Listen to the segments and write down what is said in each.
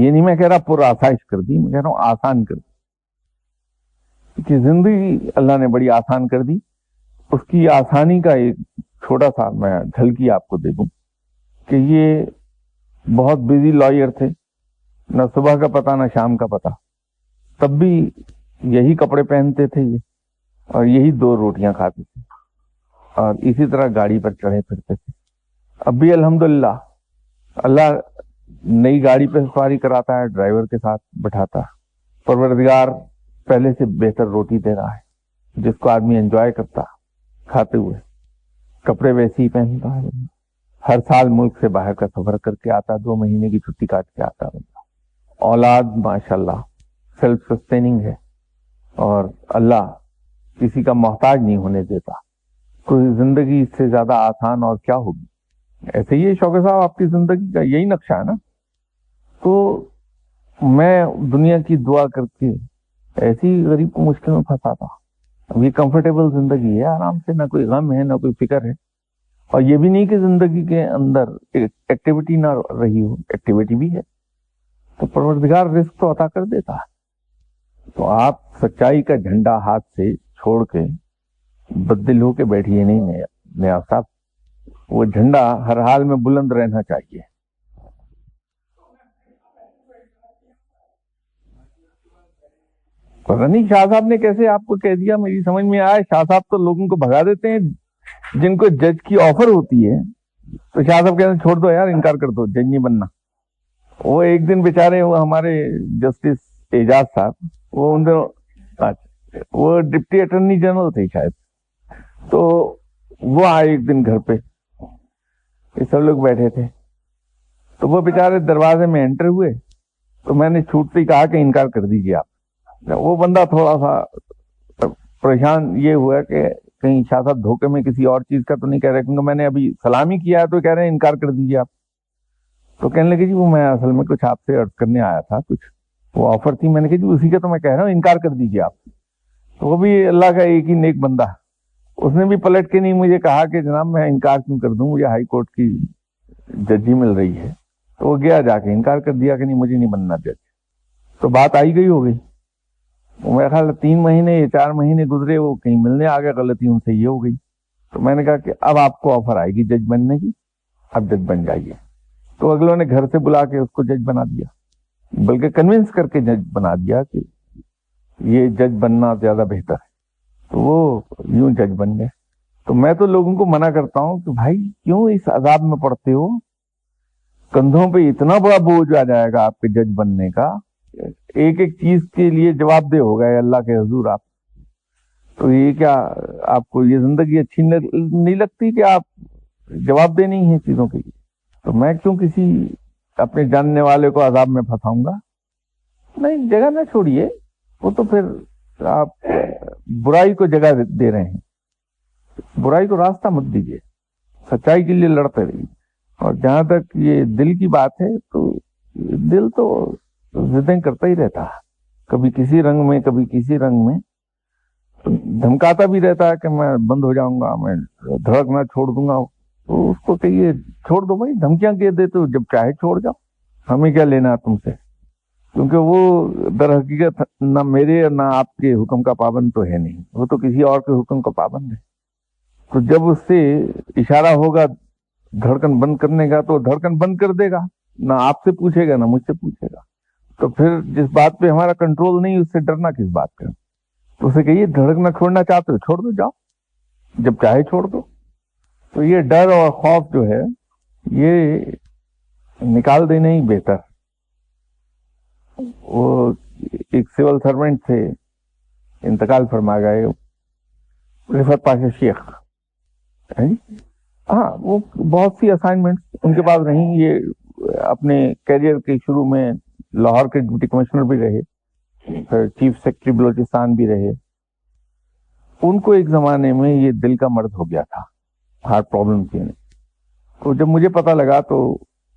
یہ نہیں میں کہہ رہا پر آسائش کر دی، میں کہہ رہا ہوں آسان کر دی، کہ زندگی اللہ نے بڑی آسان کر دی. اس کی آسانی کا ایک چھوٹا سا میں جھلکی آپ کو دے دوں کہ یہ بہت بزی لائر تھے، نہ صبح کا پتہ نہ شام کا پتہ، تب بھی یہی کپڑے پہنتے تھے یہ، اور یہی 2 روٹیاں کھاتے تھے، اور اسی طرح گاڑی پر چڑھے پھرتے تھے. اب بھی الحمدللہ اللہ نئی گاڑی پہ سواری کراتا ہے، ڈرائیور کے ساتھ بٹھاتا ہے. پروردگار پہلے سے بہتر روٹی دے رہا ہے جس کو آدمی انجوائے کرتا کھاتے ہوئے. کپڑے ویسے ہی پہنتا ہے، ہر سال ملک سے باہر کا سفر کر کے آتا، 2 مہینے کی چھٹی کاٹ کے آتا بندہ. اولاد ماشاءاللہ سیلف سسٹیننگ ہے، اور اللہ کسی کا محتاج نہیں ہونے دیتا. کوئی زندگی اس سے زیادہ آسان اور کیا ہوگی. ایسے ہی شوکت صاحب آپ کی زندگی کا یہی نقشہ ہے نا. تو میں دنیا کی دعا کر کے ایسی غریب کو مشکل میں پھنساتا. اب یہ کمفرٹیبل زندگی ہے، آرام سے، نہ کوئی غم ہے نہ کوئی فکر ہے. اور یہ بھی نہیں کہ زندگی کے اندر ایکٹیویٹی نہ رہی ہو، ایکٹیویٹی بھی ہے. تو پروردگار رزق تو عطا کر دیتا ہے. تو آپ سچائی کا جھنڈا ہاتھ سے چھوڑ کے بددل ہو کے بیٹھیے نہیں نیا صاحب. وہ جھنڈا ہر حال میں بلند رہنا چاہیے. پتہ نہیں شاہ صاحب نے کیسے آپ کو کہہ دیا، میری سمجھ میں آیا. شاہ صاحب تو لوگوں کو بھگا دیتے ہیں جن کو جج کی آفر ہوتی ہے، تو شاہ صاحب کہتے ہیں چھوڑ دو یار، انکار کر دو، جج نہیں بننا. وہ ایک دن بیچارے وہ ہمارے جسٹس اعجاز صاحب، وہ ان دنوں وہ ڈپٹی اٹارنی جنرل تھے شاید، تو وہ آئے ایک دن گھر پہ، یہ سب لوگ بیٹھے تھے. تو وہ بیچارے دروازے میں انٹر ہوئے، تو میں نے چھوٹتے ہی کہا کہ انکار کر دیجیے آپ. وہ بندہ تھوڑا سا پریشان یہ ہوا کہ کہیں شاہ صاحب دھوکے میں کسی اور چیز کا تو نہیں کہہ رہے، کیونکہ میں نے ابھی سلامی کیا ہے تو کہہ رہے ہیں انکار کر دیجیے آپ. تو کہنے لگے جی وہ میں اصل میں کچھ آپ سے عرض کرنے آیا تھا، کچھ وہ آفر تھی. میں نے کہا جی اسی کا تو میں کہہ رہا ہوں، انکار کر دیجیے آپ. تو وہ بھی اللہ کا ایک ہی نیک بندہ، اس نے بھی پلٹ کے نہیں مجھے کہا کہ جناب میں انکار کیوں کر دوں، مجھے ہائی کورٹ کی ججی مل رہی ہے. تو وہ گیا جا کے انکار کر دیا کہ نہیں مجھے نہیں بننا جج. تو بات آئی گئی ہو گئی. میرا خیال 3 مہینے یا 4 مہینے گزرے، وہ کہیں ملنے آ گئے، غلطی ان سے یہ ہو گئی. تو میں نے کہا کہ اب آپ کو آفر آئے گی جج بننے کی، اب جج بن جائیے. تو اگلوں نے گھر سے بلا کے اس کو جج بنا دیا، بلکہ کنونس کر کے جج بنا دیا کہ یہ جج بننا زیادہ بہتر ہے. تو وہ یوں جج بن گئے. تو میں تو لوگوں کو منع کرتا ہوں کہ بھائی کیوں اس عذاب میں پڑتے ہو. کندھوں پہ اتنا بڑا بوجھ آ جائے گا آپ کے جج بننے کا، ایک ایک چیز کے لیے جواب دہ ہو گئے اللہ کے حضور آپ. تو یہ کیا آپ کو یہ زندگی اچھی نہیں لگتی کہ آپ جواب دہ نہیں ہیں چیزوں کے لیے؟ تو میں کیوں کسی اپنے جاننے والے کو عذاب میں پھنساؤں گا؟ نہیں، جگہ نہ چھوڑیے. وہ تو پھر آپ برائی کو جگہ دے رہے ہیں. برائی کو راستہ مت دیجیے، سچائی کے لیے لڑتے رہیے. اور جہاں تک یہ دل کی بات ہے، تو دل تو ضدیں کرتا ہی رہتا ہے، کبھی کسی رنگ میں کبھی کسی رنگ میں. دھمکاتا بھی رہتا ہے کہ میں بند ہو جاؤں گا، میں دھڑکنا چھوڑ دوں گا. تو اس کو کہیے چھوڑ دو بھائی، دھمکیاں کہہ دیتے ہو، جب چاہے چھوڑ جاؤ، ہمیں کیا لینا تم سے. کیونکہ وہ در حقیقت نہ میرے اور نہ آپ کے حکم کا پابند تو ہے نہیں، وہ تو کسی اور کے حکم کا پابند ہے. تو جب اس سے اشارہ ہوگا دھڑکن بند کرنے کا، تو دھڑکن بند کر دے گا، نہ آپ سے پوچھے گا نہ مجھ سے پوچھے گا. تو پھر جس بات پہ ہمارا کنٹرول نہیں، اس سے ڈرنا کس بات کا. تو اسے کہیے دھڑکنا چھوڑنا چاہتے ہو چھوڑ دو، جاؤ، جب چاہے چھوڑ دو. تو یہ ڈر اور خوف جو ہے یہ نکال دینا ہی بہتر. وہ ایک سول سرونٹ تھے، انتقال فرما گئے، رفعت پاشا شیخ. ہاں، وہ بہت سی اسائنمنٹس ان کے پاس رہیں. یہ اپنے کیریئر کے شروع میں لاہور کے ڈپٹی کمشنر بھی رہے، پھر چیف سیکرٹری بلوچستان بھی رہے. ان کو ایک زمانے میں یہ دل کا مرض ہو گیا تھا، ہارٹ پرابلم تھی انہیں. تو جب مجھے پتا لگا تو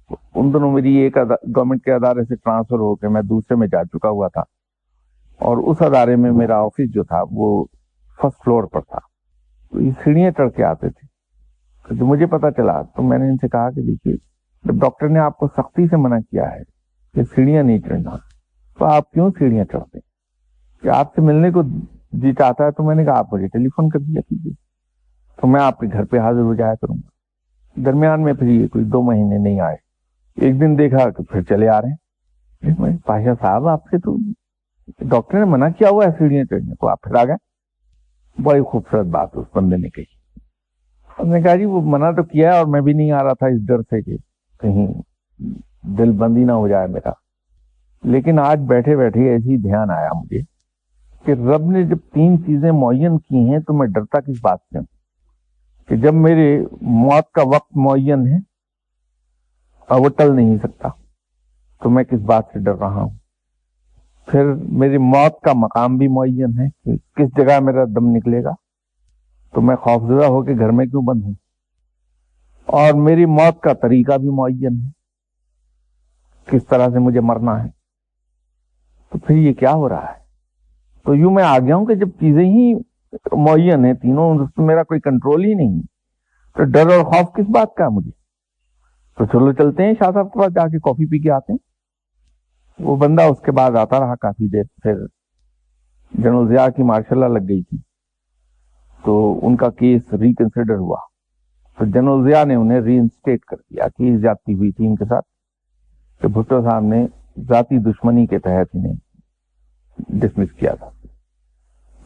ان دنوں میری ایک گورنمنٹ کے ادارے سے ٹرانسفر ہو کے میں دوسرے میں جا چکا ہوا تھا، اور اس ادارے میں میرا آفس جو تھا وہ فرسٹ فلور پر تھا. تو یہ سیڑھیاں چڑھ کے آتے تھے. جب مجھے پتا چلا تو میں نے ان سے کہا کہ دیکھیے، جب ڈاکٹر نے آپ کو سختی سے منع کیا ہے کہ سیڑھیاں نہیں چڑھنا. تو آپ کیوں سیڑھیاں چڑھتے ہیں؟ کہ آپ سے ملنے کو جی چاہتا ہے. تو میں نے کہا آپ مجھے ٹیلی فون کر دیا کیجیے, تو میں آپ کے گھر پہ حاضر ہو جایا کروں گا. درمیان میں پھر یہ کوئی 2 مہینے نہیں آئے. ایک دن دیکھا کہ پھر چلے آ رہے ہیں. پاشا صاحب آپ سے تو ڈاکٹر نے منع کیا ہوا ہے سیڑھیاں چڑھنے کو, آپ پھر آ گئے. بڑی خوبصورت بات اس بندے نے کہی. ہم نے کہا جی وہ منع تو کیا ہے اور میں بھی نہیں آ رہا تھا اس ڈر سے کہ کہیں دل بندی نہ ہو جائے میرا. لیکن آج بیٹھے بیٹھے ایسی دھیان آیا مجھے کہ رب نے جب 3 چیزیں معین کی ہیں تو میں ڈرتا کس بات سے ہوں؟ کہ جب میرے موت کا وقت معین ہے اور وہ ٹل نہیں سکتا تو میں کس بات سے ڈر رہا ہوں. پھر میری موت کا مقام بھی معین ہے کہ کس جگہ میرا دم نکلے گا, تو میں خوفزدہ ہو کے گھر میں کیوں بند ہوں. اور میری موت کا طریقہ بھی معین ہے, کس طرح سے مجھے مرنا ہے. تو پھر یہ کیا ہو رہا ہے؟ تو یوں میں آ گیا ہوں کہ جب چیزیں ہی معین ہیں تینوں, اس میں میرا کوئی کنٹرول ہی نہیں, تو ڈر اور خوف کس بات کا مجھے. تو چلو چلتے ہیں شاہ صاحب کے پاس, جا کے کافی پی کے آتے ہیں. وہ بندہ اس کے بعد آتا رہا کافی دیر. پھر جنرل ضیاء کی ماشاء اللہ لگ گئی تھی, تو ان کا کیس ریکنسیڈر ہوا. تو جنرل ضیاء نے انہیں ری انسٹیٹ کر دیا کہ زیادتی ہوئی تھی ان کے ساتھ, کہ بھٹو صاحب نے ذاتی دشمنی کے تحت انہیں ڈسمس کیا تھا.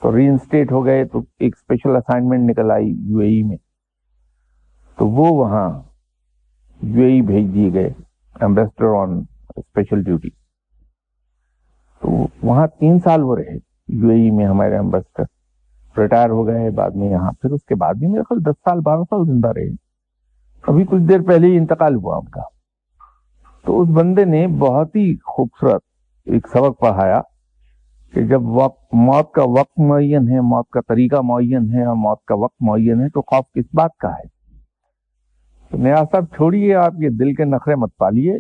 تو ری انسٹیٹ ہو گئے. تو ایک اسپیشل اسائنمنٹ نکل آئی یو اے ای میں, تو وہ وہاں یو اے ای بھیج دیے گئے ایمبیسڈر آن اسپیشل ڈیوٹی. تو وہاں 3 سال وہ رہے یو اے ای میں ہمارے ایمبیسڈر. ریٹائر ہو گئے بعد میں یہاں. پھر اس کے بعد بھی میرے خیال 10 سال 12 سال زندہ رہے. ابھی کچھ دیر پہلے ہی انتقال ہوا ان کا. تو اس بندے نے بہت ہی خوبصورت ایک سبق پڑھایا کہ جب موت کا وقت معین ہے, موت کا طریقہ معین ہے اور موت کا وقت معین ہے, تو خوف کس بات کا ہے. تو نیاز صاحب چھوڑیے آپ یہ دل کے نخرے مت پالیے.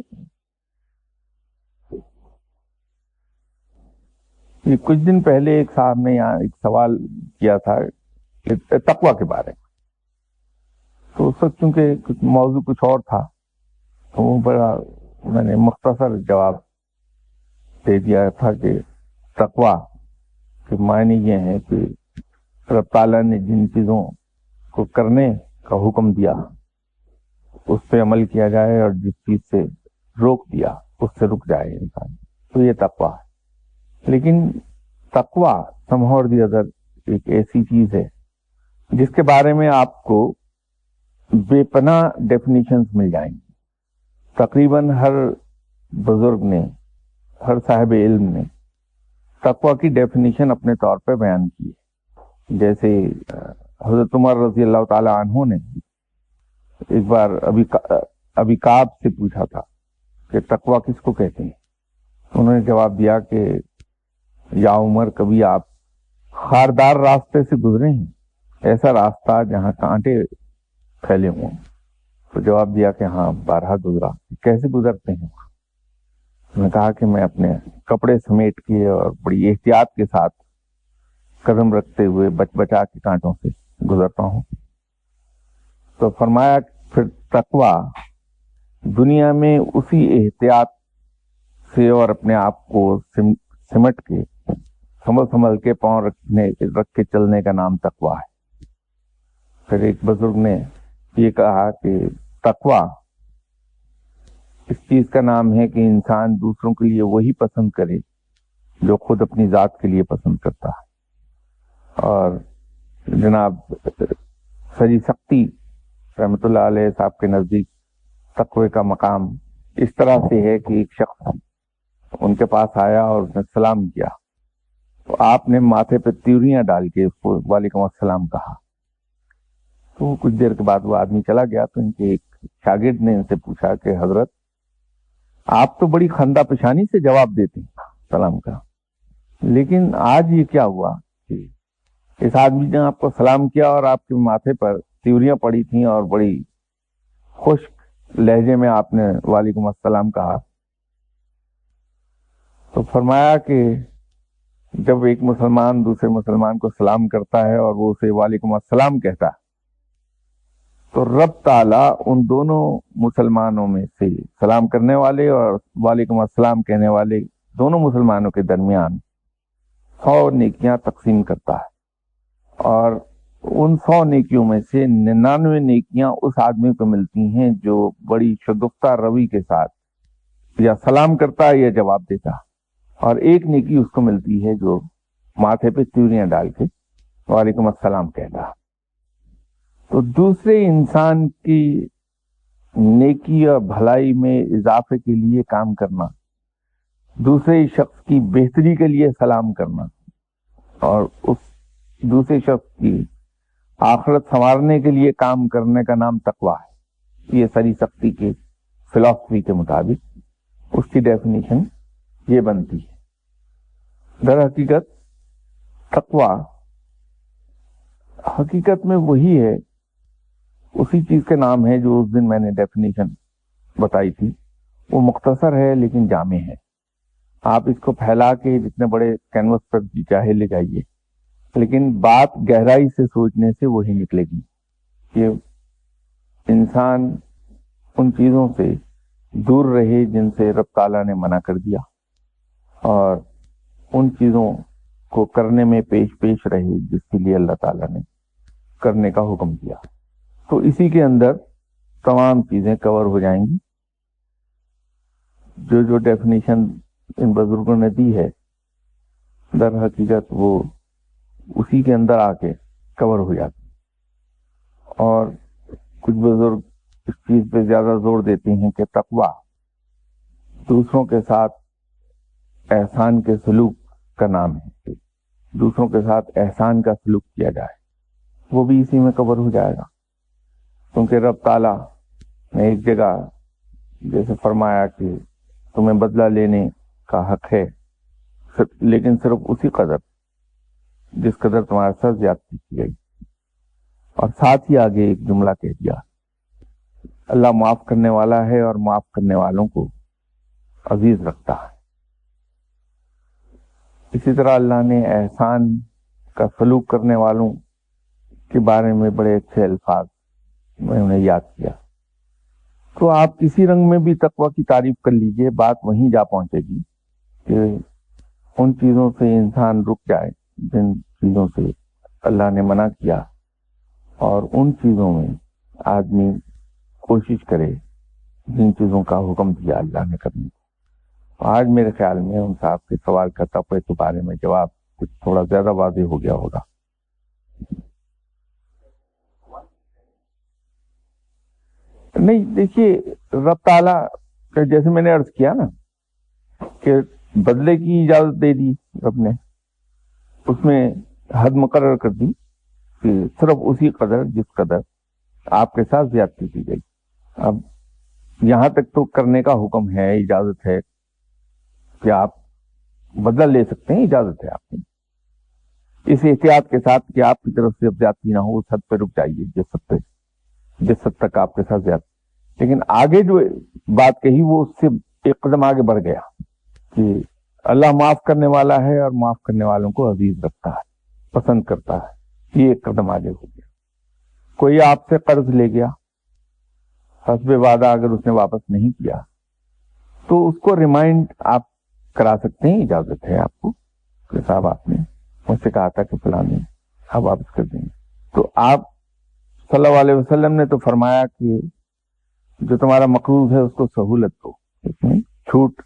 یہ کچھ دن پہلے ایک صاحب نے یہاں ایک سوال کیا تھا تقویٰ کے بارے میں. تو اس وقت چونکہ موضوع کچھ اور تھا, تو وہ بڑا میں نے مختصر جواب دے دیا تھا کہ تقویٰ کے معنی یہ ہے کہ رب تعالیٰ نے جن چیزوں کو کرنے کا حکم دیا اس پہ عمل کیا جائے, اور جس چیز سے روک دیا اس سے رک جائے انسان, تو یہ تقویٰ ہے. لیکن تقویٰ somehow or the other ایک ایسی چیز ہے جس کے بارے میں آپ کو بے پناہ ڈیفینیشنز مل جائیں گی. تقریباً ہر بزرگ نے, ہر صاحب علم نے تقویٰ کی ڈیفینیشن اپنے طور پہ بیان کی ہے. جیسے حضرت عمر رضی اللہ تعالی عنہ نے ایک بار ابی کعب سے پوچھا تھا کہ تقویٰ کس کو کہتے ہیں. انہوں نے جواب دیا کہ یا عمر, کبھی آپ خاردار راستے سے گزرے ہیں, ایسا راستہ جہاں کانٹے پھیلے ہوں؟ تو جواب دیا کہ ہاں بارہا گزرا. کیسے گزرتے ہیں؟ میں نے کہا کہ میں اپنے کپڑے سمیٹ کے اور بڑی احتیاط کے ساتھ قدم رکھتے ہوئے بچا کے کانٹوں سے گزرتا ہوں. تو فرمایا پھر تقویٰ دنیا میں اسی احتیاط سے اور اپنے آپ کو سمٹ کے سنبھل کے پاؤں رکھ کے چلنے کا نام تقویٰ ہے. پھر ایک بزرگ نے یہ کہا کہ تقویٰ اس چیز کا نام ہے کہ انسان دوسروں کے لیے وہی پسند کرے جو خود اپنی ذات کے لیے پسند کرتا ہے. اور جناب سری سختی رحمت اللہ علیہ صاحب کے نزدیک تقوی کا مقام اس طرح سے ہے کہ ایک شخص ان کے پاس آیا اور اس نے سلام کیا, تو آپ نے ماتھے پہ تیوریاں ڈال کے اس کو وعلیکم السلام کہا. تو کچھ دیر کے بعد وہ آدمی چلا گیا. تو ان کے ایک شاگرد نے ان سے پوچھا کہ حضرت آپ تو بڑی خندہ پیشانی سے جواب دیتے ہیں سلام کا, لیکن آج یہ کیا ہوا کہ اس آدمی نے آپ کو سلام کیا اور آپ کے ماتھے پر تیوریاں پڑی تھیں اور بڑی خشک لہجے میں آپ نے وعلیکم السلام کہا. تو فرمایا کہ جب ایک مسلمان دوسرے مسلمان کو سلام کرتا ہے اور وہ اسے وعلیکم السلام کہتا ہے تو رب تعالیٰ ان دونوں مسلمانوں میں سے سلام کرنے والے اور وعلیکم السلام کہنے والے دونوں مسلمانوں کے درمیان 100 نیکیاں تقسیم کرتا ہے، اور ان 100 نیکیوں میں سے 99 نیکیاں اس آدمی کو ملتی ہیں جو بڑی شگفتہ روی کے ساتھ یا سلام کرتا ہے یا جواب دیتا، اور ایک نیکی اس کو ملتی ہے جو ماتھے پہ چوریاں ڈال کے وعلیکم السلام کہتا۔ تو دوسرے انسان کی نیکی اور بھلائی میں اضافے کے لیے کام کرنا، دوسرے شخص کی بہتری کے لیے سلام کرنا، اور اس دوسرے شخص کی آخرت سنوارنے کے لیے کام کرنے کا نام تقویٰ ہے۔ یہ سری سختی کے فلسفی کے مطابق اس کی ڈیفینیشن یہ بنتی ہے۔ در حقیقت تقویٰ حقیقت میں وہی ہے، اسی چیز کے نام ہے جو اس دن میں نے ڈیفینیشن بتائی تھی۔ وہ مختصر ہے لیکن جامع ہے، آپ اس کو پھیلا کے جتنے بڑے کینوس پر چاہے لے جائیے، لیکن بات گہرائی سے سوچنے سے وہی نکلے گی کہ انسان ان چیزوں سے دور رہے جن سے رب تعالیٰ نے منع کر دیا، اور ان چیزوں کو کرنے میں پیش رہے جس کے لیے اللہ تعالیٰ نے کرنے کا حکم دیا۔ تو اسی کے اندر تمام چیزیں کور ہو جائیں گی۔ جو ڈیفینیشن ان بزرگوں نے دی ہے در حقیقت وہ اسی کے اندر آ کے کور ہو جاتی، اور کچھ بزرگ اس چیز پہ زیادہ زور دیتے ہیں کہ تقویٰ دوسروں کے ساتھ احسان کے سلوک کا نام ہے، دوسروں کے ساتھ احسان کا سلوک کیا جائے، وہ بھی اسی میں کور ہو جائے گا، کیونکہ رب تعالیٰ نے ایک جگہ جیسے فرمایا کہ تمہیں بدلہ لینے کا حق ہے، لیکن صرف اسی قدر جس قدر تمہارے ساتھ زیادتی کی گئی، اور ساتھ ہی آگے ایک جملہ کہہ دیا، اللہ معاف کرنے والا ہے اور معاف کرنے والوں کو عزیز رکھتا ہے۔ اسی طرح اللہ نے احسان کا سلوک کرنے والوں کے بارے میں بڑے اچھے الفاظ میں انہیں یاد کیا۔ تو آپ کسی رنگ میں بھی تقویٰ کی تعریف کر لیجئے، بات وہیں جا پہنچے گی کہ ان چیزوں سے انسان رک جائے جن چیزوں سے اللہ نے منع کیا، اور ان چیزوں میں آدمی کوشش کرے جن چیزوں کا حکم دیا اللہ نے کرنے کو۔ آج میرے خیال میں ان صاحب کے سوال کا تقوی کے بارے میں جواب کچھ تھوڑا زیادہ واضح ہو گیا ہوگا۔ نہیں، دیکھیے رب تعالیٰ جیسے میں نے عرض کیا نا کہ بدلے کی اجازت دے دی رب نے، اس میں حد مقرر کر دی کہ صرف اسی قدر جس قدر آپ کے ساتھ زیادتی کی گئی۔ اب یہاں تک تو کرنے کا حکم ہے، اجازت ہے کہ آپ بدلہ لے سکتے ہیں، اجازت ہے آپ کی، اس احتیاط کے ساتھ کہ آپ کی طرف سے اب زیادتی نہ ہو، اس حد پہ رک جائیے جس حد تک آپ کے ساتھ زیادتی۔ لیکن آگے جو بات کہی وہ اس سے ایک قدم آگے بڑھ گیا کہ اللہ معاف کرنے والا ہے اور معاف کرنے والوں کو عزیز رکھتا ہے، پسند کرتا ہے۔ یہ ایک قدم آگے ہو گیا۔ کوئی آپ سے قرض لے گیا، حسب وعدہ اگر اس نے واپس نہیں کیا تو اس کو ریمائنڈ آپ کرا سکتے ہیں، اجازت ہے آپ کو کہ صاحب آپ نے مجھ سے کہا تھا کہ فلاں دن آپ واپس کر دیں گے۔ تو آپ صلی اللہ علیہ وسلم نے تو فرمایا کہ جو تمہارا مقروض ہے اس کو سہولت دو، اس میں چھوٹ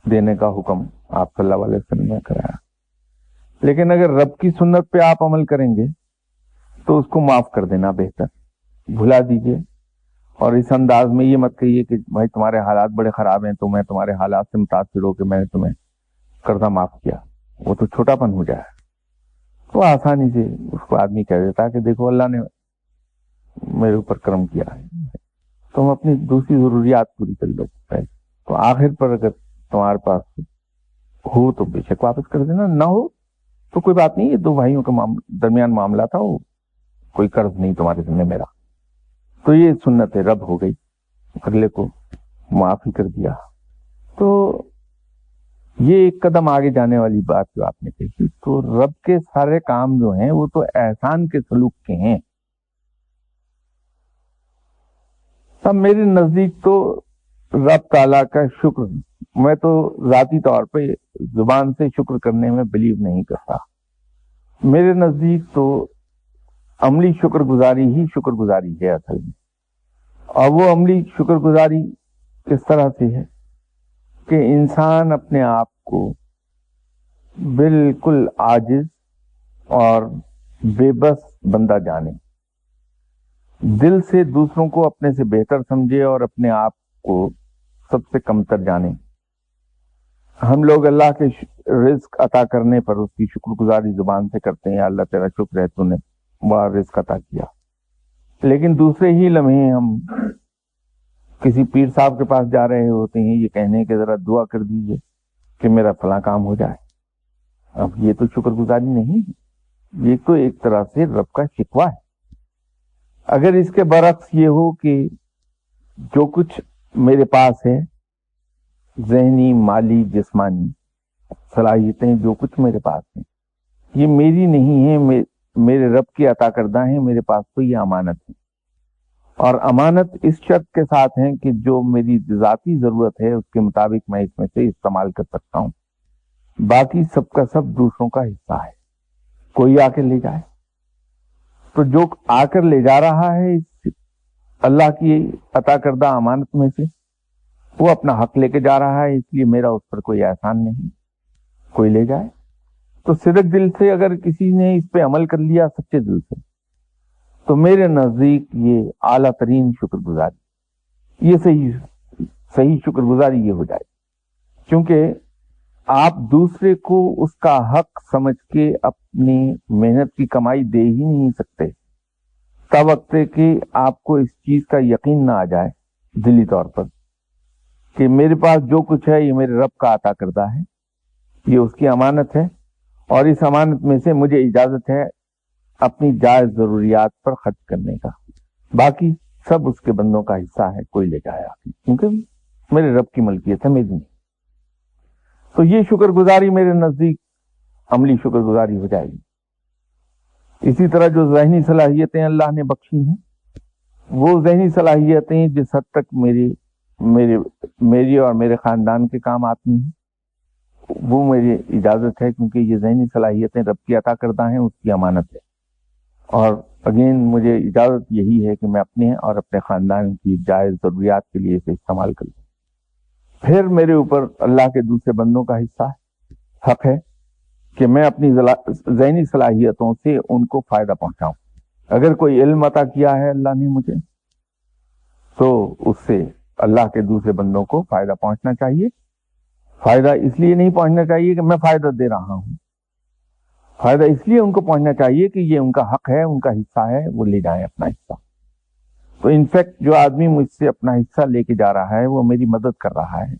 دینے کا حکم آپ صلی اللہ علیہ وسلم نے کرایا۔ لیکن اگر رب کی سنت پہ آپ عمل کریں گے تو اس کو معاف کر دینا بہتر، بھلا دیجئے، اور اس انداز میں یہ مت کہیے کہ بھائی تمہارے حالات بڑے خراب ہیں تو میں تمہارے حالات سے متاثر ہو کے میں نے تمہیں قرضہ معاف کیا، وہ تو چھوٹا پن ہو جائے۔ تو آسانی سے اس کو آدمی کہہ دیتا کہ دیکھو اللہ نے میرے اوپر کرم کیا ہے، تم اپنی دوسری ضروریات پوری کر لو پہلے، تو آخر پر اگر تمہارے پاس ہو تو بے شک واپس کر دینا، نہ ہو تو کوئی بات نہیں، یہ دو بھائیوں کے درمیان معاملہ تھا، وہ کوئی قرض نہیں تمہارے ذمہ میرا۔ تو یہ سنت رب ہو گئی، اگلے کو معاف ہی کر دیا۔ تو یہ ایک قدم آگے جانے والی بات جو آپ نے کہی، تو رب کے سارے کام جو ہیں وہ تو احسان کے سلوک کے ہیں، اب میرے نزدیک تو رب تعالیٰ کا شکر، میں تو ذاتی طور پہ زبان سے شکر کرنے میں بلیو نہیں کرتا. میرے نزدیک تو عملی شکر گزاری ہی شکر گزاری ہے اصل میں. اور وہ عملی شکر گزاری کس طرح سے ہے کہ انسان اپنے آپ کو بالکل عاجز اور بے بس بندہ جانے، دل سے دوسروں کو اپنے سے بہتر سمجھے اور اپنے آپ کو سب سے کمتر جانے. ہم لوگ اللہ کے رزق عطا کرنے پر اس کی شکر گزاری زبان سے کرتے ہیں، اللہ تیرا شکر ہے تو نے بڑا رزق عطا کیا. لیکن دوسرے ہی لمحے ہم کسی پیر صاحب کے پاس جا رہے ہوتے ہیں یہ کہنے کہ ذرا دعا کر دیجئے کہ میرا فلاں کام ہو جائے. اب یہ تو شکر گزاری نہیں ہے، یہ تو ایک طرح سے رب کا شکوہ ہے. اگر اس کے برعکس یہ ہو کہ جو کچھ میرے پاس ہے، ذہنی، مالی، جسمانی صلاحیتیں جو کچھ میرے پاس ہیں، یہ میری نہیں ہے، میرے رب کی عطا کردہ ہیں. میرے پاس تو یہ امانت ہے، اور امانت اس شرط کے ساتھ ہے کہ جو میری ذاتی ضرورت ہے اس کے مطابق میں اس میں سے استعمال کر سکتا ہوں. باقی سب کا سب دوسروں کا حصہ ہے. کوئی آ کے لے جائے تو جو آ کر لے جا رہا ہے اس اللہ کی عطا کردہ امانت میں سے، وہ اپنا حق لے کے جا رہا ہے، اس لیے میرا اس پر کوئی احسان نہیں. کوئی لے جائے تو صدق دل سے اگر کسی نے اس پہ عمل کر لیا سچے دل سے، تو میرے نزدیک یہ اعلیٰ ترین شکر گزاری، یہ صحیح شکر گزاری یہ ہو جائے. کیونکہ آپ دوسرے کو اس کا حق سمجھ کے اپنی محنت کی کمائی دے ہی نہیں سکتے تب وقت ہے کہ آپ کو اس چیز کا یقین نہ آ جائے دلی طور پر کہ میرے پاس جو کچھ ہے یہ میرے رب کا عطا کردہ ہے، یہ اس کی امانت ہے، اور اس امانت میں سے مجھے اجازت ہے اپنی جائز ضروریات پر خرچ کرنے کا. باقی سب اس کے بندوں کا حصہ ہے، کوئی لے جائے آپ، کیونکہ میرے رب کی ملکیت ہے، میری نہیں. تو یہ شکر گزاری میرے نزدیک عملی شکر گزاری ہو جائے گی. اسی طرح جو ذہنی صلاحیتیں اللہ نے بخشی ہیں، وہ ذہنی صلاحیتیں جس حد تک میری اور میرے خاندان کے کام آتی ہیں وہ میری اجازت ہے، کیونکہ یہ ذہنی صلاحیتیں رب کی عطا کردہ ہیں، اس کی امانت ہے. اور اگین مجھے اجازت یہی ہے کہ میں اپنے اور اپنے خاندان کی جائز ضروریات کے لیے اسے استعمال کروں. پھر میرے اوپر اللہ کے دوسرے بندوں کا حصہ ہے، حق ہے کہ میں اپنی ذہنی صلاحیتوں سے ان کو فائدہ پہنچاؤں. اگر کوئی علم عطا کیا ہے اللہ نے مجھے، تو اس سے اللہ کے دوسرے بندوں کو فائدہ پہنچنا چاہیے. فائدہ اس لیے نہیں پہنچنا چاہیے کہ میں فائدہ دے رہا ہوں، فائدہ اس لیے ان کو پہنچنا چاہیے کہ یہ ان کا حق ہے، ان کا حصہ ہے، وہ لے جائیں اپنا حصہ. تو انفیکٹ جو آدمی مجھ سے اپنا حصہ لے کے جا رہا ہے وہ میری مدد کر رہا ہے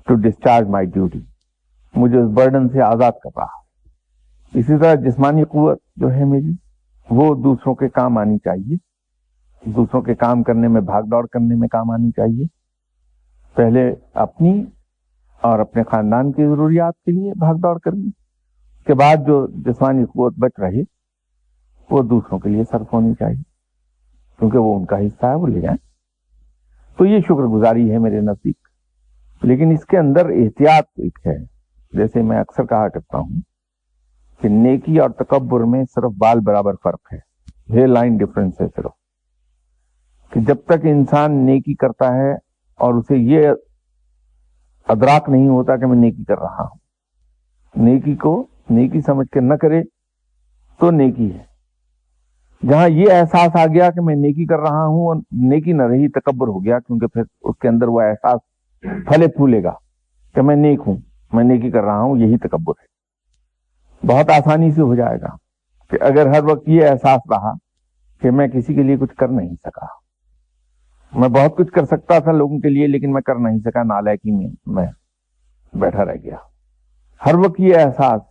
ٹو ڈسچارج مائی ڈیوٹی، مجھے اس برڈن سے آزاد کر رہا ہے. اسی طرح جسمانی قوت جو ہے میری، وہ دوسروں کے کام آنی چاہیے، دوسروں کے کام کرنے میں، بھاگ دوڑ کرنے میں کام آنی چاہیے. پہلے اپنی اور اپنے خاندان کی ضروریات کے لیے بھاگ دوڑ کرنی، اس کے بعد جو جسمانی قوت بچ رہے وہ دوسروں کے لیے صرف ہونی چاہیے، کیونکہ وہ ان کا حصہ ہے، وہ لے جائیں. تو یہ شکر گزاری ہے میرے نزدیک. لیکن اس کے اندر احتیاط ایک ہے. جیسے میں اکثر کہا کرتا ہوں کہ نیکی اور تکبر میں صرف بال برابر فرق ہے، یہ لائن ڈفرنس ہے صرف. کہ جب تک انسان نیکی کرتا ہے اور اسے یہ ادراک نہیں ہوتا کہ میں نیکی کر رہا ہوں، نیکی کو نیکی سمجھ کے نہ کرے تو نیکی ہے. جہاں یہ احساس آ گیا کہ میں نیکی کر رہا ہوں اور نیکی نہ رہی، تکبر ہو گیا، کیونکہ پھر اس کے اندر وہ احساس پھلے پھولے گا کہ میں نیک ہوں، میں نیکی کر رہا ہوں، یہی تکبر ہے. بہت آسانی سے ہو جائے گا کہ اگر ہر وقت یہ احساس رہا کہ میں کسی کے لیے کچھ کر نہیں سکا، میں بہت کچھ کر سکتا تھا لوگوں کے لیے لیکن میں کر نہیں سکا، نالائکی میں بیٹھا رہ گیا، ہر وقت یہ احساس.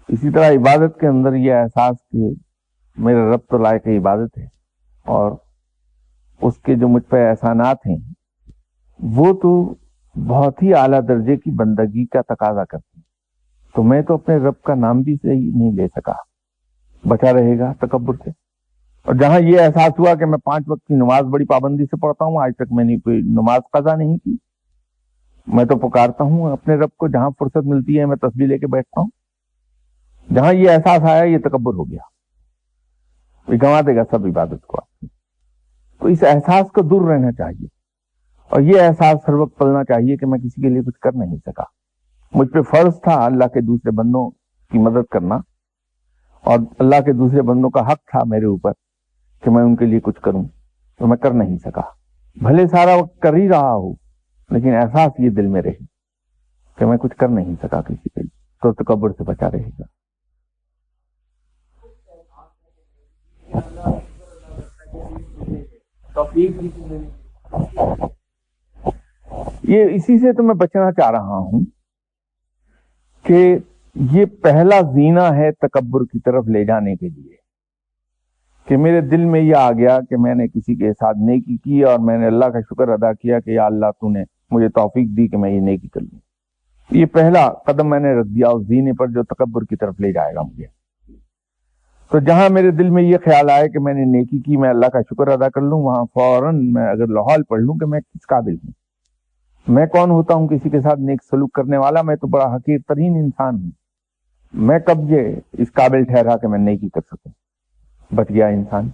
اسی طرح عبادت کے اندر یہ احساس کہ میرا رب تو لائق عبادت ہے اور اس کے جو مجھ پہ احسانات ہیں وہ تو بہت ہی اعلیٰ درجے کی بندگی کا تقاضا کرتے ہیں، تو میں تو اپنے رب کا نام بھی صحیح نہیں لے سکا، بچا رہے گا تکبر سے. اور جہاں یہ احساس ہوا کہ میں 5 وقت کی نماز بڑی پابندی سے پڑھتا ہوں، آج تک میں نے کوئی نماز قضا نہیں کی، میں تو پکارتا ہوں اپنے رب کو، جہاں فرصت ملتی ہے میں تسبیح لے کے بیٹھتا ہوں، جہاں یہ احساس آیا یہ تکبر ہو گیا، یہ گنوا دے گا سب عبادت کو آپ کی۔ تو اس احساس کو دور رہنا چاہیے، اور یہ احساس ہر وقت پلنا چاہیے کہ میں کسی کے لیے کچھ کر نہیں سکا، مجھ پہ فرض تھا اللہ کے دوسرے بندوں کی مدد کرنا، اور اللہ کے دوسرے بندوں کا حق تھا میرے اوپر کہ میں ان کے لیے کچھ کروں، تو میں کر نہیں سکا، بھلے سارا وقت کر ہی رہا ہوں لیکن احساس یہ دل میں رہے کہ میں کچھ کر نہیں سکا کسی کے لیے، تو تکبر سے بچا رہے گا۔ یہ اسی سے تو میں بچنا چاہ رہا ہوں کہ یہ پہلا زینہ ہے تکبر کی طرف لے جانے کے لیے، کہ میرے دل میں یہ آ گیا کہ میں نے کسی کے ساتھ نیکی کی اور میں نے اللہ کا شکر ادا کیا کہ یا اللہ تو نے مجھے توفیق دی کہ میں یہ نیکی کر لوں۔ یہ پہلا قدم میں نے رکھ دیا اس زینے پر جو تکبر کی طرف لے جائے گا مجھے۔ تو جہاں میرے دل میں یہ خیال آئے کہ میں نے نیکی کی، میں اللہ کا شکر ادا کر لوں، وہاں فوراً میں اگر لاحول پڑھ لوں کہ میں کس قابل ہوں، میں کون ہوتا ہوں کسی کے ساتھ نیک سلوک کرنے والا، میں تو بڑا حقیر ترین انسان ہوں، میں کب یہ اس قابل ٹھہرا کہ میں نیکی کر سکوں، بچ گیا انسان۔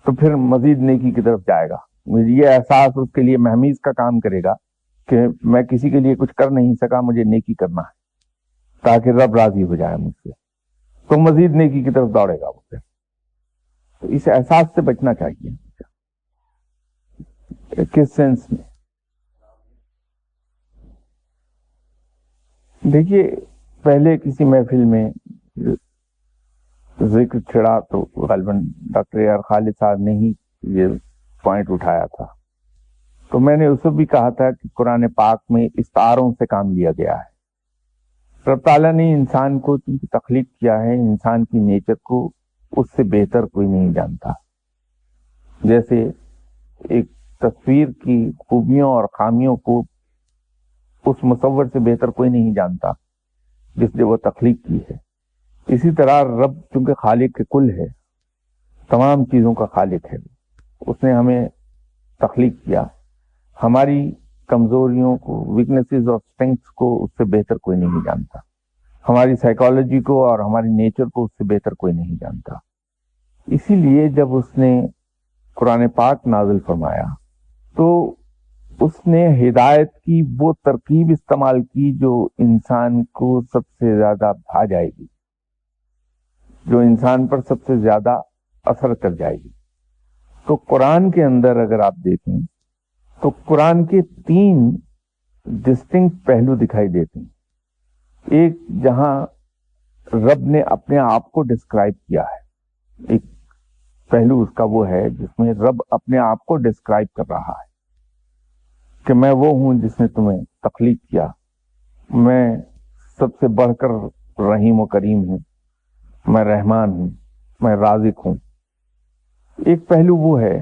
تو پھر مزید نیکی کی طرف جائے گا، یہ احساس اس کے لیے مہمیز کا کام کرے گا کہ میں کسی کے لیے کچھ کر نہیں سکا، مجھے نیکی کرنا ہے تاکہ رب راضی ہو جائے مجھ سے، تو مزید نیکی کی طرف دوڑے گا وہ پھر۔ تو اس احساس سے بچنا چاہیے۔ کس سینس میں؟ دیکھیے، پہلے کسی محفل میں ذکر چھڑا تو غالباً ڈاکٹر اے آر خالد صاحب نے ہی یہ پوائنٹ اٹھایا تھا، تو میں نے اسے بھی کہا تھا کہ قرآن پاک میں استعاروں سے کام لیا گیا ہے۔ رب تعالیٰ نے انسان کو تخلیق کیا ہے، انسان کی نیچر کو اس سے بہتر کوئی نہیں جانتا، جیسے ایک تصویر کی خوبیوں اور خامیوں کو اس مصور سے بہتر کوئی نہیں جانتا جس نے وہ تخلیق کی ہے، اسی طرح رب چونکہ خالق کل ہے، تمام چیزوں کا خالق ہے، اس نے ہمیں تخلیق کیا، ہماری کمزوریوں کو، ویکنیسز اور اسٹرینگس کو اس سے بہتر کوئی نہیں جانتا، ہماری سائیکالوجی کو اور ہماری نیچر کو اس سے بہتر کوئی نہیں جانتا۔ اسی لیے جب اس نے قرآن پاک نازل فرمایا تو اس نے ہدایت کی وہ ترکیب استعمال کی جو انسان کو سب سے زیادہ بھا جائے گی، جو انسان پر سب سے زیادہ اثر کر جائے گی۔ تو قرآن کے اندر اگر آپ دیکھیں تو قرآن کے 3 ڈسٹنکٹ پہلو دکھائی دیتے ہیں۔ ایک جہاں رب نے اپنے آپ کو ڈسکرائب کیا ہے، ایک پہلو اس کا وہ ہے جس میں رب اپنے آپ کو ڈسکرائب کر رہا ہے کہ میں وہ ہوں جس نے تمہیں تخلیق کیا، میں سب سے بڑھ کر رحیم و کریم ہوں، میں رحمان ہوں، میں رازق ہوں۔ ایک پہلو وہ ہے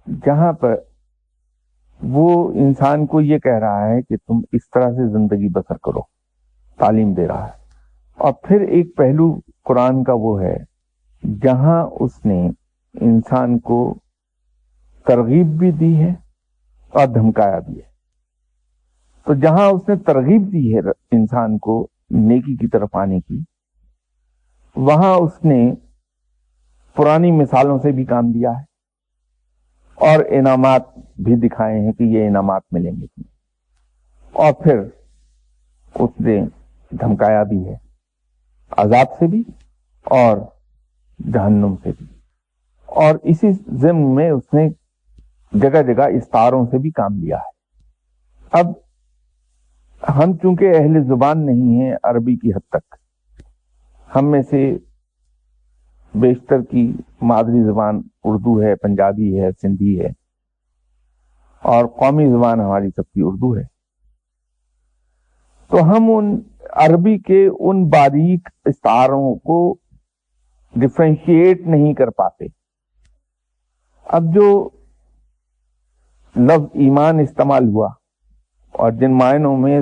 جہاں پر وہ انسان کو یہ کہہ رہا ہے کہ تم اس طرح سے زندگی بسر کرو، تعلیم دے رہا ہے۔ اور پھر ایک پہلو قرآن کا وہ ہے جہاں اس نے انسان کو ترغیب بھی دی ہے اور دھمکایا بھی ہے۔ تو جہاں اس نے ترغیب دی ہے انسان کو نیکی کی طرف آنے کی، وہاں اس نے پرانی مثالوں سے بھی کام لیا ہے اور انعامات بھی دکھائے ہیں کہ یہ انعامات ملیں گے تمہیں، اور پھر اس نے دھمکایا بھی ہے عذاب سے بھی اور جہنم سے بھی، اور اسی ضمن میں اس نے جگہ جگہ استعاروں سے بھی کام لیا ہے۔ اب ہم چونکہ اہل زبان نہیں ہیں عربی کی حد تک، ہم میں سے بیشتر کی مادری زبان اردو ہے، پنجابی ہے، سندھی ہے، اور قومی زبان ہماری سب کی اردو ہے، تو ہم ان عربی کے ان باریک استعاروں کو ڈفرینشیٹ نہیں کر پاتے۔ اب جو لفظ ایمان استعمال ہوا اور جن معنوں میں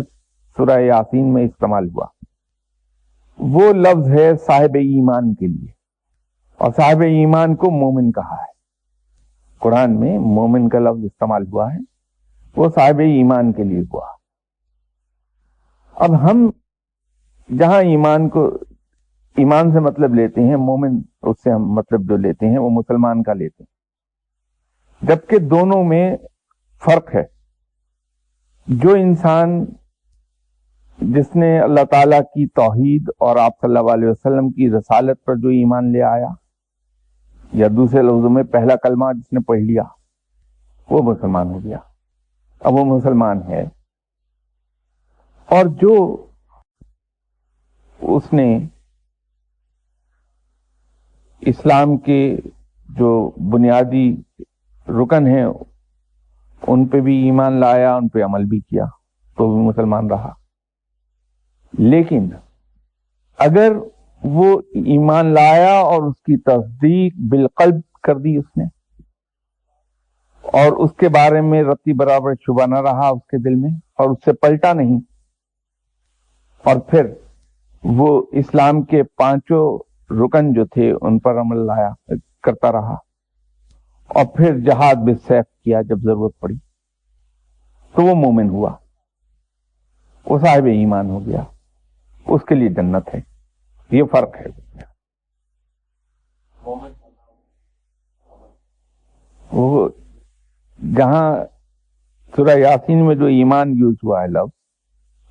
سورہ یاسین میں استعمال ہوا، وہ لفظ ہے صاحب ایمان کے لیے، اور صاحب ایمان کو مومن کہا ہے. قرآن میں مومن کا لفظ استعمال ہوا ہے، وہ صاحب ایمان کے لیے ہوا. اب ہم جہاں ایمان سے مطلب لیتے ہیں، مومن اس سے ہم مطلب جو لیتے ہیں وہ مسلمان کا لیتے ہیں، جبکہ دونوں میں فرق ہے. جو انسان جس نے اللہ تعالیٰ کی توحید اور آپ صلی اللہ علیہ وسلم کی رسالت پر جو ایمان لے آیا، یا دوسرے لفظوں میں پہلا کلمہ جس نے پڑھ لیا، وہ مسلمان ہو گیا. اب وہ مسلمان ہے. اور جو اس نے اسلام کے جو بنیادی رکن ہیں ان پہ بھی ایمان لایا، ان پہ عمل بھی کیا، تو بھی مسلمان رہا. لیکن اگر وہ ایمان لایا اور اس کی تصدیق بالقلب کر دی اس نے، اور اس کے بارے میں رتی برابر شبہ نہ رہا اس کے دل میں، اور اس سے پلٹا نہیں، اور پھر وہ اسلام کے 5 رکن جو تھے ان پر عمل لایا کرتا رہا، اور پھر جہاد بالسیف کیا جب ضرورت پڑی، تو وہ مومن ہوا، وہ صاحب ایمان ہو گیا، اس کے لیے جنت ہے. یہ فرق ہے. وہ جہاں سورہ یاسین میں جو ایمان یوز ہوا ہے لفظ،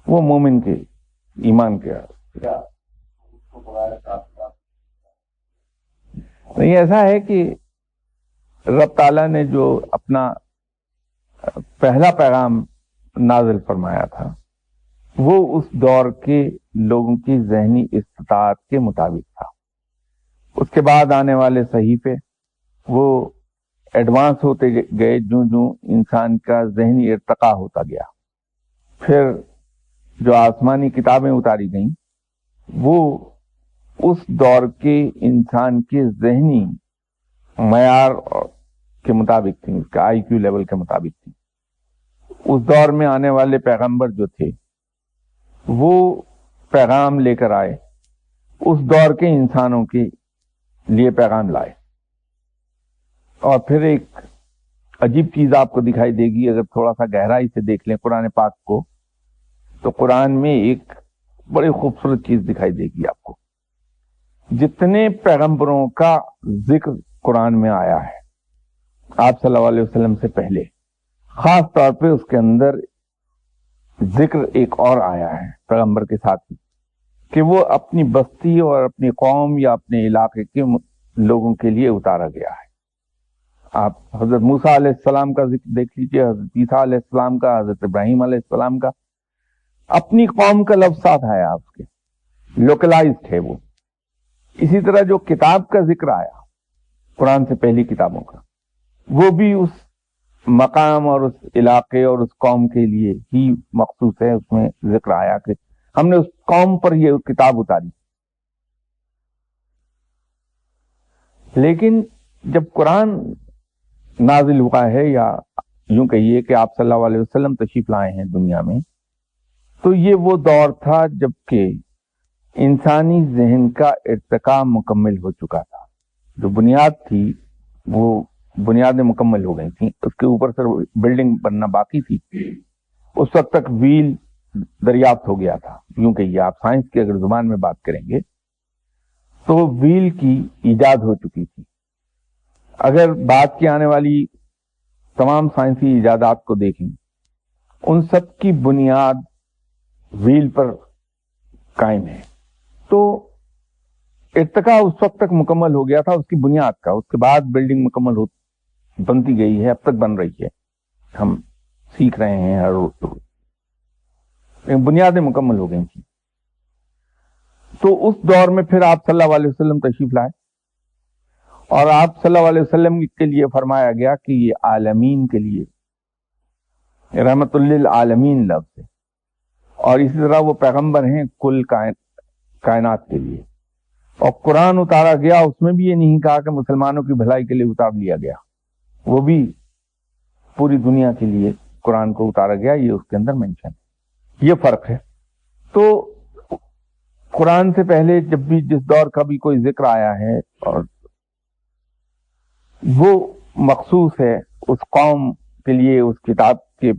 وہ مومن کے ایمان کے نہیں. ایسا ہے کہ رب تعالیٰ نے جو اپنا پہلا پیغام نازل فرمایا تھا وہ اس دور کے لوگوں کی ذہنی استطاعت کے مطابق تھا. اس کے بعد آنے والے صحیفے وہ ایڈوانس ہوتے گئے جوں جوں انسان کا ذہنی ارتقا ہوتا گیا. پھر جو آسمانی کتابیں اتاری گئیں وہ اس دور کے انسان کے ذہنی معیار کے مطابق تھیں، اس کے آئی کیو لیول کے مطابق تھیں. اس دور میں آنے والے پیغمبر جو تھے وہ پیغام لے کر آئے، اس دور کے انسانوں کے لیے پیغام لائے. اور پھر ایک عجیب چیز آپ کو دکھائی دے گی اگر تھوڑا سا گہرائی سے دیکھ لیں قرآن پاک کو، تو قرآن میں ایک بڑی خوبصورت چیز دکھائی دے گی آپ کو. جتنے پیغمبروں کا ذکر قرآن میں آیا ہے آپ صلی اللہ علیہ وسلم سے پہلے، خاص طور پہ اس کے اندر ذکر ایک اور آیا ہے پیغمبر کے ساتھ ہی، کہ وہ اپنی بستی اور اپنی قوم یا اپنے علاقے کے لوگوں کے لیے اتارا گیا ہے. آپ حضرت موسیٰ علیہ السلام کا ذکر دیکھ لیجئے، حضرت عیسیٰ علیہ السلام کا، حضرت ابراہیم علیہ السلام کا، اپنی قوم کا لفظ ساتھ آیا آپ کے، لوکلائزڈ ہے وہ. اسی طرح جو کتاب کا ذکر آیا قرآن سے پہلی کتابوں کا، وہ بھی اس مقام اور اس علاقے اور اس قوم کے لیے ہی مخصوص ہے. اس میں ذکر آیا کہ ہم نے اس قوم پر یہ کتاب اتاری. لیکن جب قرآن نازل ہوا ہے، یا یوں کہیے کہ آپ صلی اللہ علیہ وسلم تشریف لائے ہیں دنیا میں، تو یہ وہ دور تھا جب کہ انسانی ذہن کا ارتقاء مکمل ہو چکا تھا. جو بنیاد تھی وہ بنیادیں مکمل ہو گئی تھیں، اس کے اوپر سے بلڈنگ بننا باقی تھی. اس وقت تک ویل دریافت ہو گیا تھا. یوں کہیے آپ سائنس کی اگر زبان میں بات کریں گے تو ویل کی ایجاد ہو چکی تھی. اگر بات کی آنے والی تمام سائنسی ایجادات کو دیکھیں، ان سب کی بنیاد ویل پر قائم ہے. تو ارتقاء اس وقت تک مکمل ہو گیا تھا اس کی بنیاد کا. اس کے بعد بلڈنگ مکمل بنتی گئی ہے، اب تک بن رہی ہے، ہم سیکھ رہے ہیں ہر روز. بنیادیں مکمل ہو گئی تھیں. تو اس دور میں پھر آپ صلی اللہ علیہ وسلم تشریف لائے، اور آپ صلی اللہ علیہ وسلم کے لیے فرمایا گیا کہ یہ عالمین کے لیے رحمت للعالمین لفظ ہے، اور اسی طرح وہ پیغمبر ہیں کل کائنات کے لیے. اور قرآن اتارا گیا، اس میں بھی یہ نہیں کہا کہ مسلمانوں کی بھلائی کے لیے اتار لیا گیا، وہ بھی پوری دنیا کے لیے قرآن کو اتارا گیا، یہ اس کے اندر مینشن ہے. یہ فرق ہے. تو قرآن سے پہلے جب بھی جس دور کا بھی کوئی ذکر آیا ہے اور وہ مخصوص ہے اس قوم کے لیے، اس کتاب کے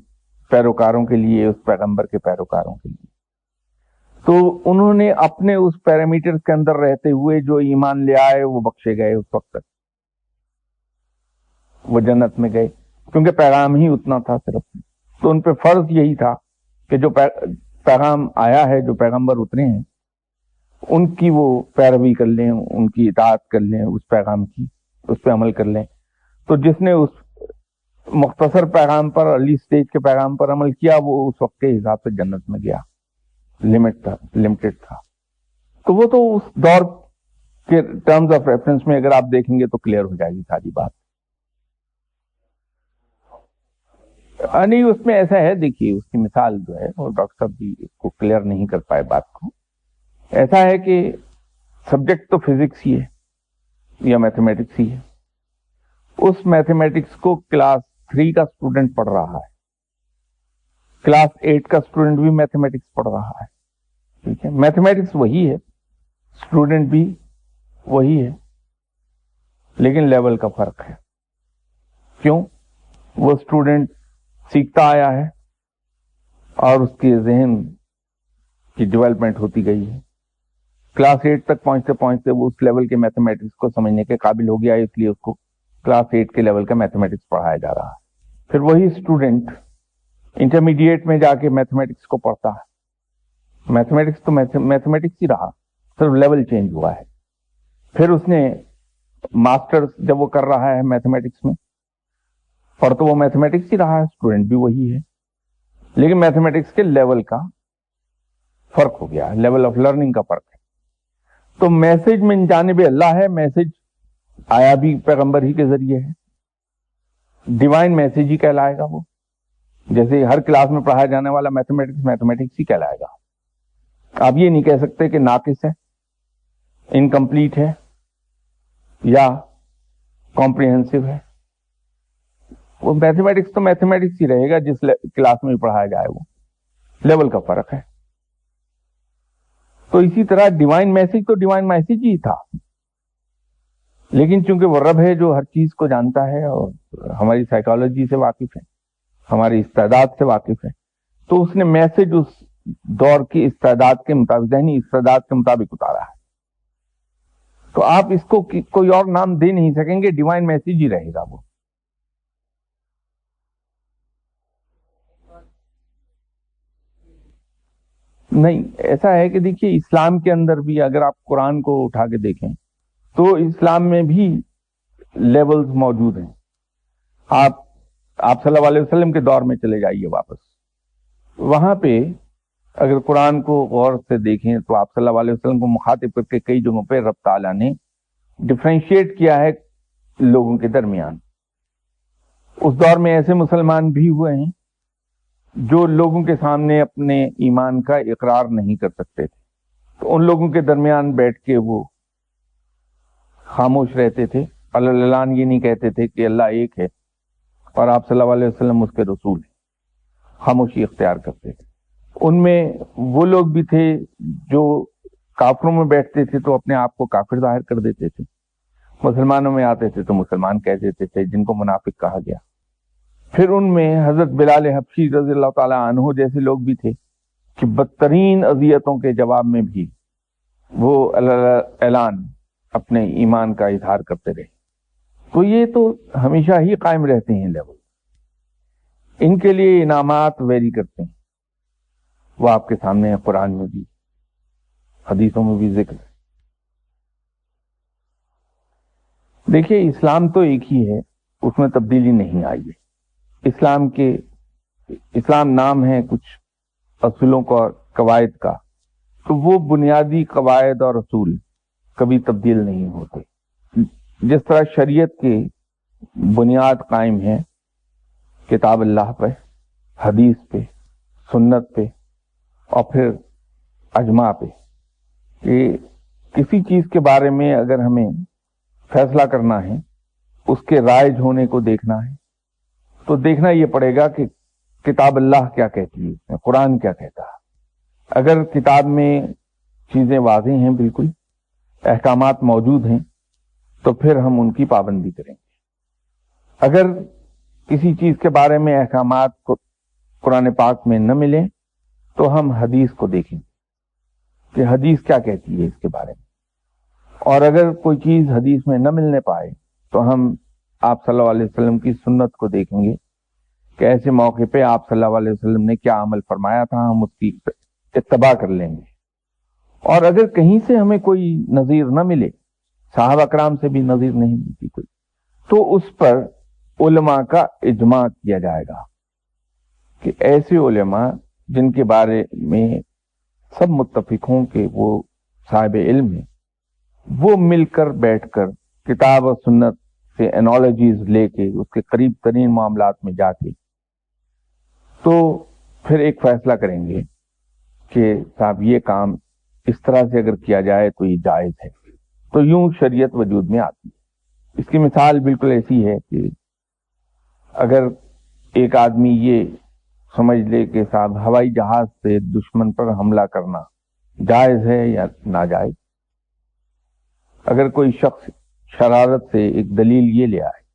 پیروکاروں کے لیے، اس پیغمبر کے پیروکاروں کے لیے. تو انہوں نے اپنے اس پیرامیٹر کے اندر رہتے ہوئے جو ایمان لے آئے وہ بخشے گئے، اس وقت تک وہ جنت میں گئے، کیونکہ پیغام ہی اتنا تھا صرف. تو ان پہ فرض یہی تھا کہ جو پیغام آیا ہے، جو پیغمبر اترے ہیں، ان کی وہ پیروی کر لیں، ان کی اطاعت کر لیں، اس پیغام کی، اس پہ عمل کر لیں. تو جس نے اس مختصر پیغام پر، ارلی سٹیج کے پیغام پر عمل کیا، وہ اس وقت کے حساب سے جنت میں گیا. لمیٹڈ تھا. تو وہ تو اس دور کے ٹرمز آف ریفرنس میں اگر آپ دیکھیں گے تو کلیئر ہو جائے گی ساری بات. نہیں، اس میں ایسا ہے، دیکھیے اس کی مثال جو ہے، اور ڈاکٹر صاحب بھی اس کو کلیئر نہیں کر پائے بات کو. ایسا ہے کہ سبجیکٹ تو فزکس ہی ہے یا میتھمیٹکس ہی ہے. اس میتھمیٹکس کو کلاس 3 کا اسٹوڈنٹ پڑھ رہا ہے، کلاس 8 کا اسٹوڈنٹ بھی میتھمیٹکس پڑھ رہا ہے. ٹھیک ہے، میتھمیٹکس وہی ہے، اسٹوڈنٹ بھی وہی ہے، لیکن لیول کا فرق ہے. کیوں؟ وہ اسٹوڈنٹ سیکھتا آیا ہے اور اس کے ذہن کی ڈیولپمنٹ ہوتی گئی ہے. کلاس 8 تک پہنچتے پہنچتے وہ اس لیول کے میتھمیٹکس کو سمجھنے کے قابل ہو گیا، اس لیے اس کو کلاس 8 کے لیول کا میتھمیٹکس پڑھایا جا رہا ہے. پھر وہی اسٹوڈنٹ انٹرمیڈیٹ میں جا کے میتھمیٹکس کو پڑھتا ہے. میتھمیٹکس تو میتھمیٹکس ہی رہا، صرف لیول چینج ہوا ہے. پھر اس نے ماسٹرز جب وہ کر رہا ہے میتھمیٹکس میں، پڑھ تو وہ میتھمیٹکس ہی رہا ہے، اسٹوڈنٹ بھی وہی ہے، لیکن میتھمیٹکس کے لیول کا فرق ہو گیا، لیول آف لرننگ کا فرق ہے. تو میسج من جانب اللہ ہے، میسج آیا بھی پیغمبر ہی کے ذریعے ہے، ڈیوائن میسج ہی کہلائے گا وہ. جیسے ہر کلاس میں پڑھایا جانے والا میتھمیٹکس ہی کہلائے گا. آپ یہ نہیں کہہ سکتے کہ ناقص ہے، انکمپلیٹ ہے یا کمپریہنسو ہے. وہ میتھمیٹکس تو میتھمیٹکس ہی رہے گا، جس کلاس میں بھی پڑھایا جائے، وہ لیول کا فرق ہے. تو اسی طرح ڈیوائن میسج تو ڈیوائن میسج ہی تھا، لیکن چونکہ وہ رب ہے جو ہر چیز کو جانتا ہے اور ہماری سائیکالوجی سے واقف ہے، ہماری استعداد سے واقف ہے، تو اس نے میسج اس دور کی استعداد کے مطابق، ذہنی استعداد کے مطابق اتارا ہے. تو آپ اس کو کوئی اور نام دے نہیں سکیں گے، ڈیوائن میسج ہی رہے گا وہ. نہیں، ایسا ہے کہ دیکھیے اسلام کے اندر بھی اگر آپ قرآن کو اٹھا کے دیکھیں تو اسلام میں بھی لیولز موجود ہیں. آپ صلی اللہ علیہ وسلم کے دور میں چلے جائیے واپس، وہاں پہ اگر قرآن کو غور سے دیکھیں تو آپ صلی اللہ علیہ وسلم کو مخاطب کر کے کئی جگہوں پہ رب تعالیٰ نے ڈفرینشیٹ کیا ہے لوگوں کے درمیان. اس دور میں ایسے مسلمان بھی ہوئے ہیں جو لوگوں کے سامنے اپنے ایمان کا اقرار نہیں کر سکتے تھے، تو ان لوگوں کے درمیان بیٹھ کے وہ خاموش رہتے تھے، اعلان یہ نہیں کہتے تھے کہ اللہ ایک ہے اور آپ صلی اللہ علیہ وسلم اس کے رسول ہیں، خاموشی اختیار کرتے تھے. ان میں وہ لوگ بھی تھے جو کافروں میں بیٹھتے تھے تو اپنے آپ کو کافر ظاہر کر دیتے تھے، مسلمانوں میں آتے تھے تو مسلمان کہہ دیتے تھے، جن کو منافق کہا گیا. پھر ان میں حضرت بلال حبشی رضی اللہ تعالی عنہ جیسے لوگ بھی تھے کہ بدترین اذیتوں کے جواب میں بھی وہ اعلان اپنے ایمان کا اظہار کرتے رہے. تو یہ تو ہمیشہ ہی قائم رہتے ہیں لیول. ان کے لیے انعامات ویری کرتے ہیں، وہ آپ کے سامنے قرآن میں بھی حدیثوں میں بھی ذکر ہے. دیکھیے اسلام تو ایک ہی ہے، اس میں تبدیلی نہیں آئی ہے. اسلام نام ہے کچھ اصولوں کا، قواعد کا، تو وہ بنیادی قواعد اور اصول کبھی تبدیل نہیں ہوتے. جس طرح شریعت کے بنیاد قائم ہے کتاب اللہ پہ، حدیث پہ، سنت پہ اور پھر اجماع پہ، کہ کسی چیز کے بارے میں اگر ہمیں فیصلہ کرنا ہے، اس کے رائج ہونے کو دیکھنا ہے، تو دیکھنا یہ پڑے گا کہ کتاب اللہ کیا کہتی ہے، قرآن کیا کہتا ہے. اگر کتاب میں چیزیں واضح ہیں، بالکل احکامات موجود ہیں، تو پھر ہم ان کی پابندی کریں گے. اگر کسی چیز کے بارے میں احکامات کو قرآن پاک میں نہ ملیں تو ہم حدیث کو دیکھیں کہ حدیث کیا کہتی ہے اس کے بارے میں، اور اگر کوئی چیز حدیث میں نہ ملنے پائے تو ہم آپ صلی اللہ علیہ وسلم کی سنت کو دیکھیں گے کہ ایسے موقع پہ آپ صلی اللہ علیہ وسلم نے کیا عمل فرمایا تھا، ہم اس کی اتباع کر لیں گے۔ اور اگر کہیں سے ہمیں کوئی نظیر نہ ملے، صحابہ کرام سے بھی نظیر نہیں ملتی کوئی، تو اس پر علماء کا اجماع کیا جائے گا کہ ایسے علماء جن کے بارے میں سب متفق ہوں کہ وہ صاحب علم ہیں، وہ مل کر بیٹھ کر کتاب و سنت سے انالوجیز لے کے اس کے قریب ترین معاملات میں جا کے تو پھر ایک فیصلہ کریں گے کہ صاحب یہ کام اس طرح سے اگر کیا جائے تو یہ جائز ہے، تو یوں شریعت وجود میں آتی ہے۔ اس کی مثال بالکل ایسی ہے کہ اگر ایک آدمی یہ سمجھ لے کہ صاحب ہوائی جہاز سے دشمن پر حملہ کرنا جائز ہے یا ناجائز، اگر کوئی شخص شرارت سے ایک دلیل یہ لے آئے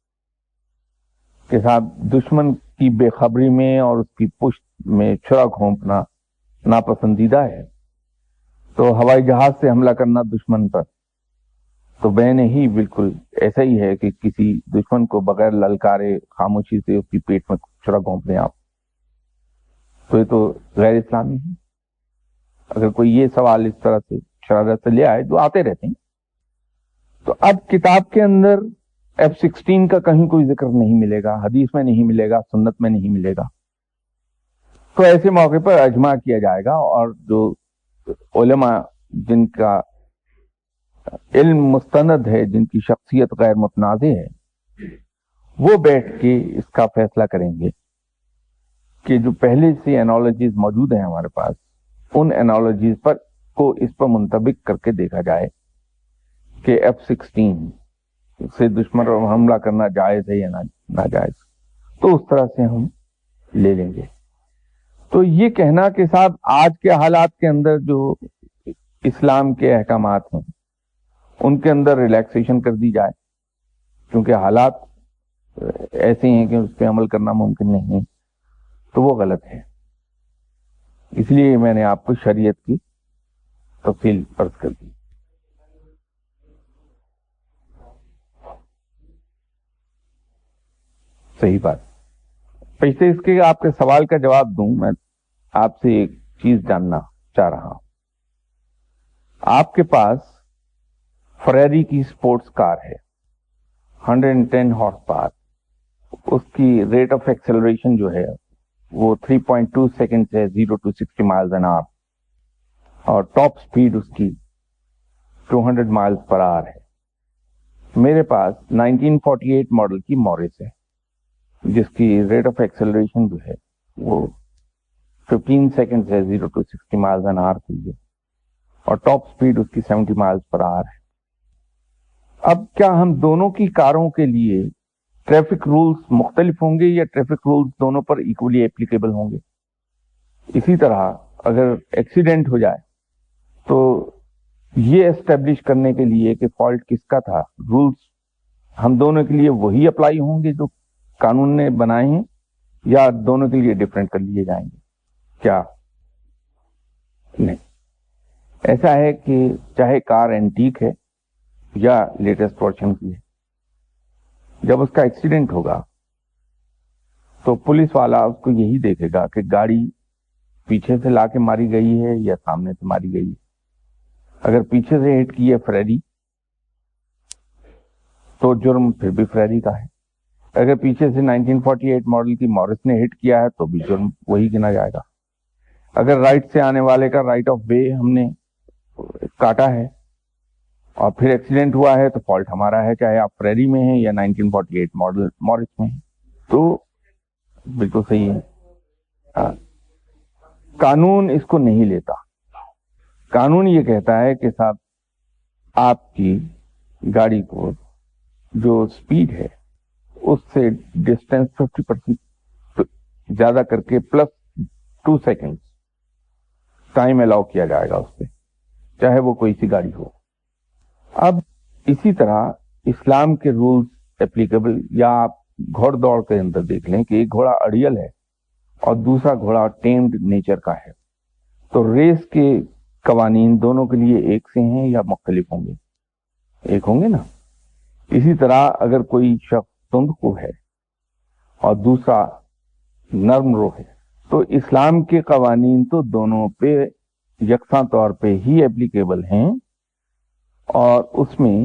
کہ صاحب دشمن کی بے خبری میں اور اس کی پشت میں چھرا گھونپنا ناپسندیدہ ہے، تو ہوائی جہاز سے حملہ کرنا دشمن پر تو بین ہی بالکل ایسا ہی ہے کہ کسی دشمن کو بغیر للکارے خاموشی سے اس کی پیٹ میں چھرا گھونپ دیں آپ، تو یہ تو غیر اسلامی ہے۔ اگر کوئی یہ سوال اس طرح سے شرارت سے لے آئے، جو آتے رہتے ہیں، تو اب کتاب کے اندر F-16 کا کہیں کوئی ذکر نہیں ملے گا، حدیث میں نہیں ملے گا، سنت میں نہیں ملے گا، تو ایسے موقع پر اجماع کیا جائے گا، اور جو علماء جن کا علم مستند ہے، جن کی شخصیت غیر متنازع ہے، وہ بیٹھ کے اس کا فیصلہ کریں گے کہ جو پہلے سے انالوجیز موجود ہیں ہمارے پاس، ان انالوجیز پر کو اس پر منطبق کر کے دیکھا جائے کہ F-16 سے دشمن پر حملہ کرنا جائز ہے یا ناجائز، تو اس طرح سے ہم لے لیں گے۔ تو یہ کہنا کہ صاحب آج کے حالات کے اندر جو اسلام کے احکامات ہیں ان کے اندر ریلیکسیشن کر دی جائے کیونکہ حالات ایسے ہیں کہ اس پہ عمل کرنا ممکن نہیں ہے، تو وہ غلط ہے۔ اس لیے میں نے آپ کو شریعت کی تفصیل عرض کر دی۔ صحیح بات۔ پیچھے اس کے آپ کے سوال کا جواب دوں، میں آپ سے ایک چیز جاننا چاہ رہا ہوں۔ آپ کے پاس فریری کی سپورٹس کار ہے، 110 ہارس پاور، اس کی ریٹ آف ایکسلریشن جو ہے وہ 3.2 سیکنڈ ہے 0 to 60 miles an hour، اور ٹاپ سپیڈ اس کی 200 miles per hour ہے۔ میرے پاس 1948 ماڈل کی مورس ہے جس کی ریٹ آف ایکسلریشن جو ہے وہ 15 سیکنڈ ہے 0 to 60 miles an hour کی ہے، اور ٹاپ سپیڈ اس کی 70 miles per hour ہے۔ اب کیا ہم دونوں کی کاروں کے لیے ٹریفک رولز مختلف ہوں گے یا ٹریفک رولز دونوں پر ایکولی اپلیکیبل ہوں گے؟ اسی طرح اگر ایکسیڈنٹ ہو جائے تو یہ اسٹیبلش کرنے کے لیے کہ فالٹ کس کا تھا، رولز ہم دونوں کے لیے وہی اپلائی ہوں گے جو قانون نے بنائے ہیں، یا دونوں کے لیے ڈفرینٹ کر لیے جائیں گے؟ کیا نہیں، ایسا ہے کہ چاہے کار اینٹیک ہے یا لیٹسٹ ورژن کی ہے، جب اس کا ایکسیڈنٹ ہوگا تو پولیس والا اس کو یہی دیکھے گا کہ گاڑی پیچھے سے لا کے ماری گئی ہے یا سامنے سے ماری گئی ہے۔ اگر پیچھے سے ہٹ کی ہے فریری تو جرم پھر بھی فریری کا ہے، اگر پیچھے سے 1948 ماڈل کی مورس نے ہٹ کیا ہے تو بھی جرم وہی گنا جائے گا۔ اگر رائٹ سے آنے والے کا رائٹ آف وے ہم نے کاٹا ہے اور پھر ایکسیڈنٹ ہوا ہے تو فالٹ ہمارا ہے، چاہے آپ فریری میں ہیں یا 1948 ماڈل مورس میں ہیں۔ تو بالکل صحیح ہے، قانون اس کو نہیں لیتا۔ قانون یہ کہتا ہے کہ صاحب آپ کی گاڑی کو جو سپیڈ ہے اس سے ڈسٹینس 50% زیادہ کر کے +2 سیکنڈ ٹائم الاؤ کیا جائے گا اس پہ، چاہے وہ کوئی سی گاڑی ہو۔ اب اسی طرح اسلام کے رولز اپلیکیبل، یا آپ گھوڑ دوڑ کے اندر دیکھ لیں کہ ایک گھوڑا اڑیل ہے اور دوسرا گھوڑا ٹیمڈ نیچر کا ہے، تو ریس کے قوانین دونوں کے لیے ایک سے ہیں یا مختلف ہوں گے؟ ایک ہوں گے نا۔ اسی طرح اگر کوئی شخص تند خو ہے اور دوسرا نرم رو ہے تو اسلام کے قوانین تو دونوں پہ یکساں طور پہ ہی اپلیکیبل ہیں، اور اس میں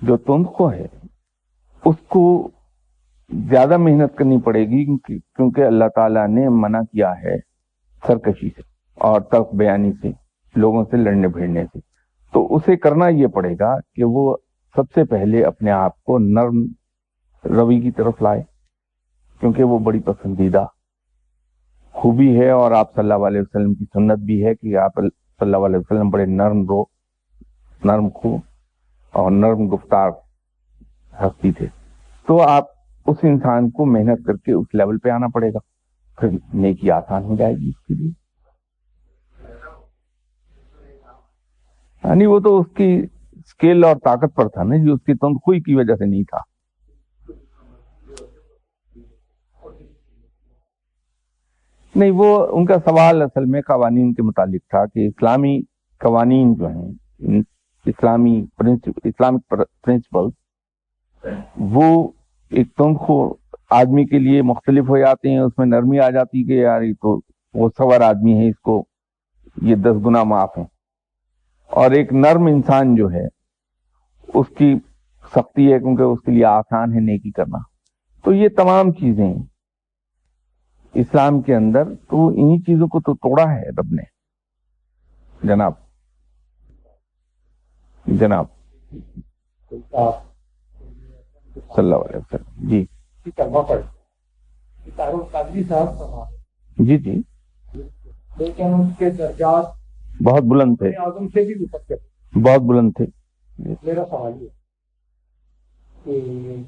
جو تند خو ہے اس کو زیادہ محنت کرنی پڑے گی، کیونکہ اللہ تعالیٰ نے منع کیا ہے سرکشی سے اور تلخ بیانی سے، لوگوں سے لڑنے بھیڑنے سے۔ تو اسے کرنا یہ پڑے گا کہ وہ سب سے پہلے اپنے آپ کو نرم روی کی طرف لائے، کیونکہ وہ بڑی پسندیدہ خوبی ہے، اور آپ صلی اللہ علیہ وسلم کی سنت بھی ہے کہ آپ صلی اللہ علیہ وسلم بڑے نرم خو اور نرم گفتار ہستی تھے۔ تو آپ اس انسان کو محنت کر کے اس لیول پہ آنا پڑے گا، پھر نیکی آسان ہو جائے گی اس کے لیے۔ یعنی وہ تو اس کی اسکل اور طاقت پر تھا نا جی، اس کی تندخوئی کی وجہ سے نہیں تھا۔ نہیں، وہ ان کا سوال اصل میں قوانین کے متعلق تھا کہ اسلامی قوانین جو ہیں، اسلامک پرنسپل، وہ ایک تندخو آدمی کے لیے مختلف ہو جاتے ہیں، اس میں نرمی آ جاتی کہ یار یہ تو وہ سور آدمی ہے، اس کو یہ 10 گنا معاف ہے، اور ایک نرم انسان جو ہے اس کی سختی ہے کیونکہ اس کے لیے آسان ہے نیکی کرنا۔ تو یہ تمام چیزیں اسلام کے اندر، تو انہی چیزوں کو تو توڑا ہے رب نے۔ جناب صلی اللہ علیہ وسلم جی جی جی، لیکن اس کے درجات بہت بلند تھے، اعظم سے بھی اوپر تھے۔ بہت بلند تھے۔ میرا سوال یہ کہ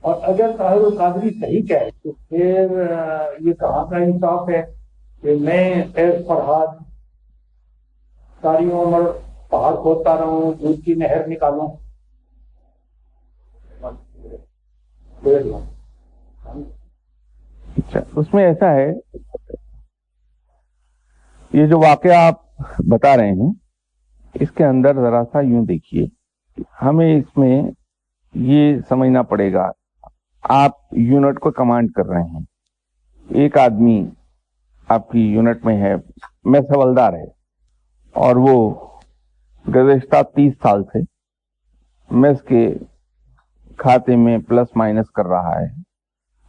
اور اگر طاہر القادری صحیح کہے تو پھر یہ کہاں کا انصاف ہے کہ میں ایز فرہاد ساری عمر پہاڑ کھودتا رہوں، دودھ کی نہر نکالوں؟ اچھا، اس میں ایسا ہے، یہ جو واقعہ آپ بتا رہے ہیں اس کے اندر ذرا سا یوں دیکھیے، ہمیں اس میں یہ سمجھنا پڑے گا، آپ یونٹ کو کمانڈ کر رہے ہیں، ایک آدمی آپ کی یونٹ میں ہے، میس حوالدار ہے، اور وہ گزشتہ 30 سال سے میس کے کھاتے میں پلس مائنس کر رہا ہے،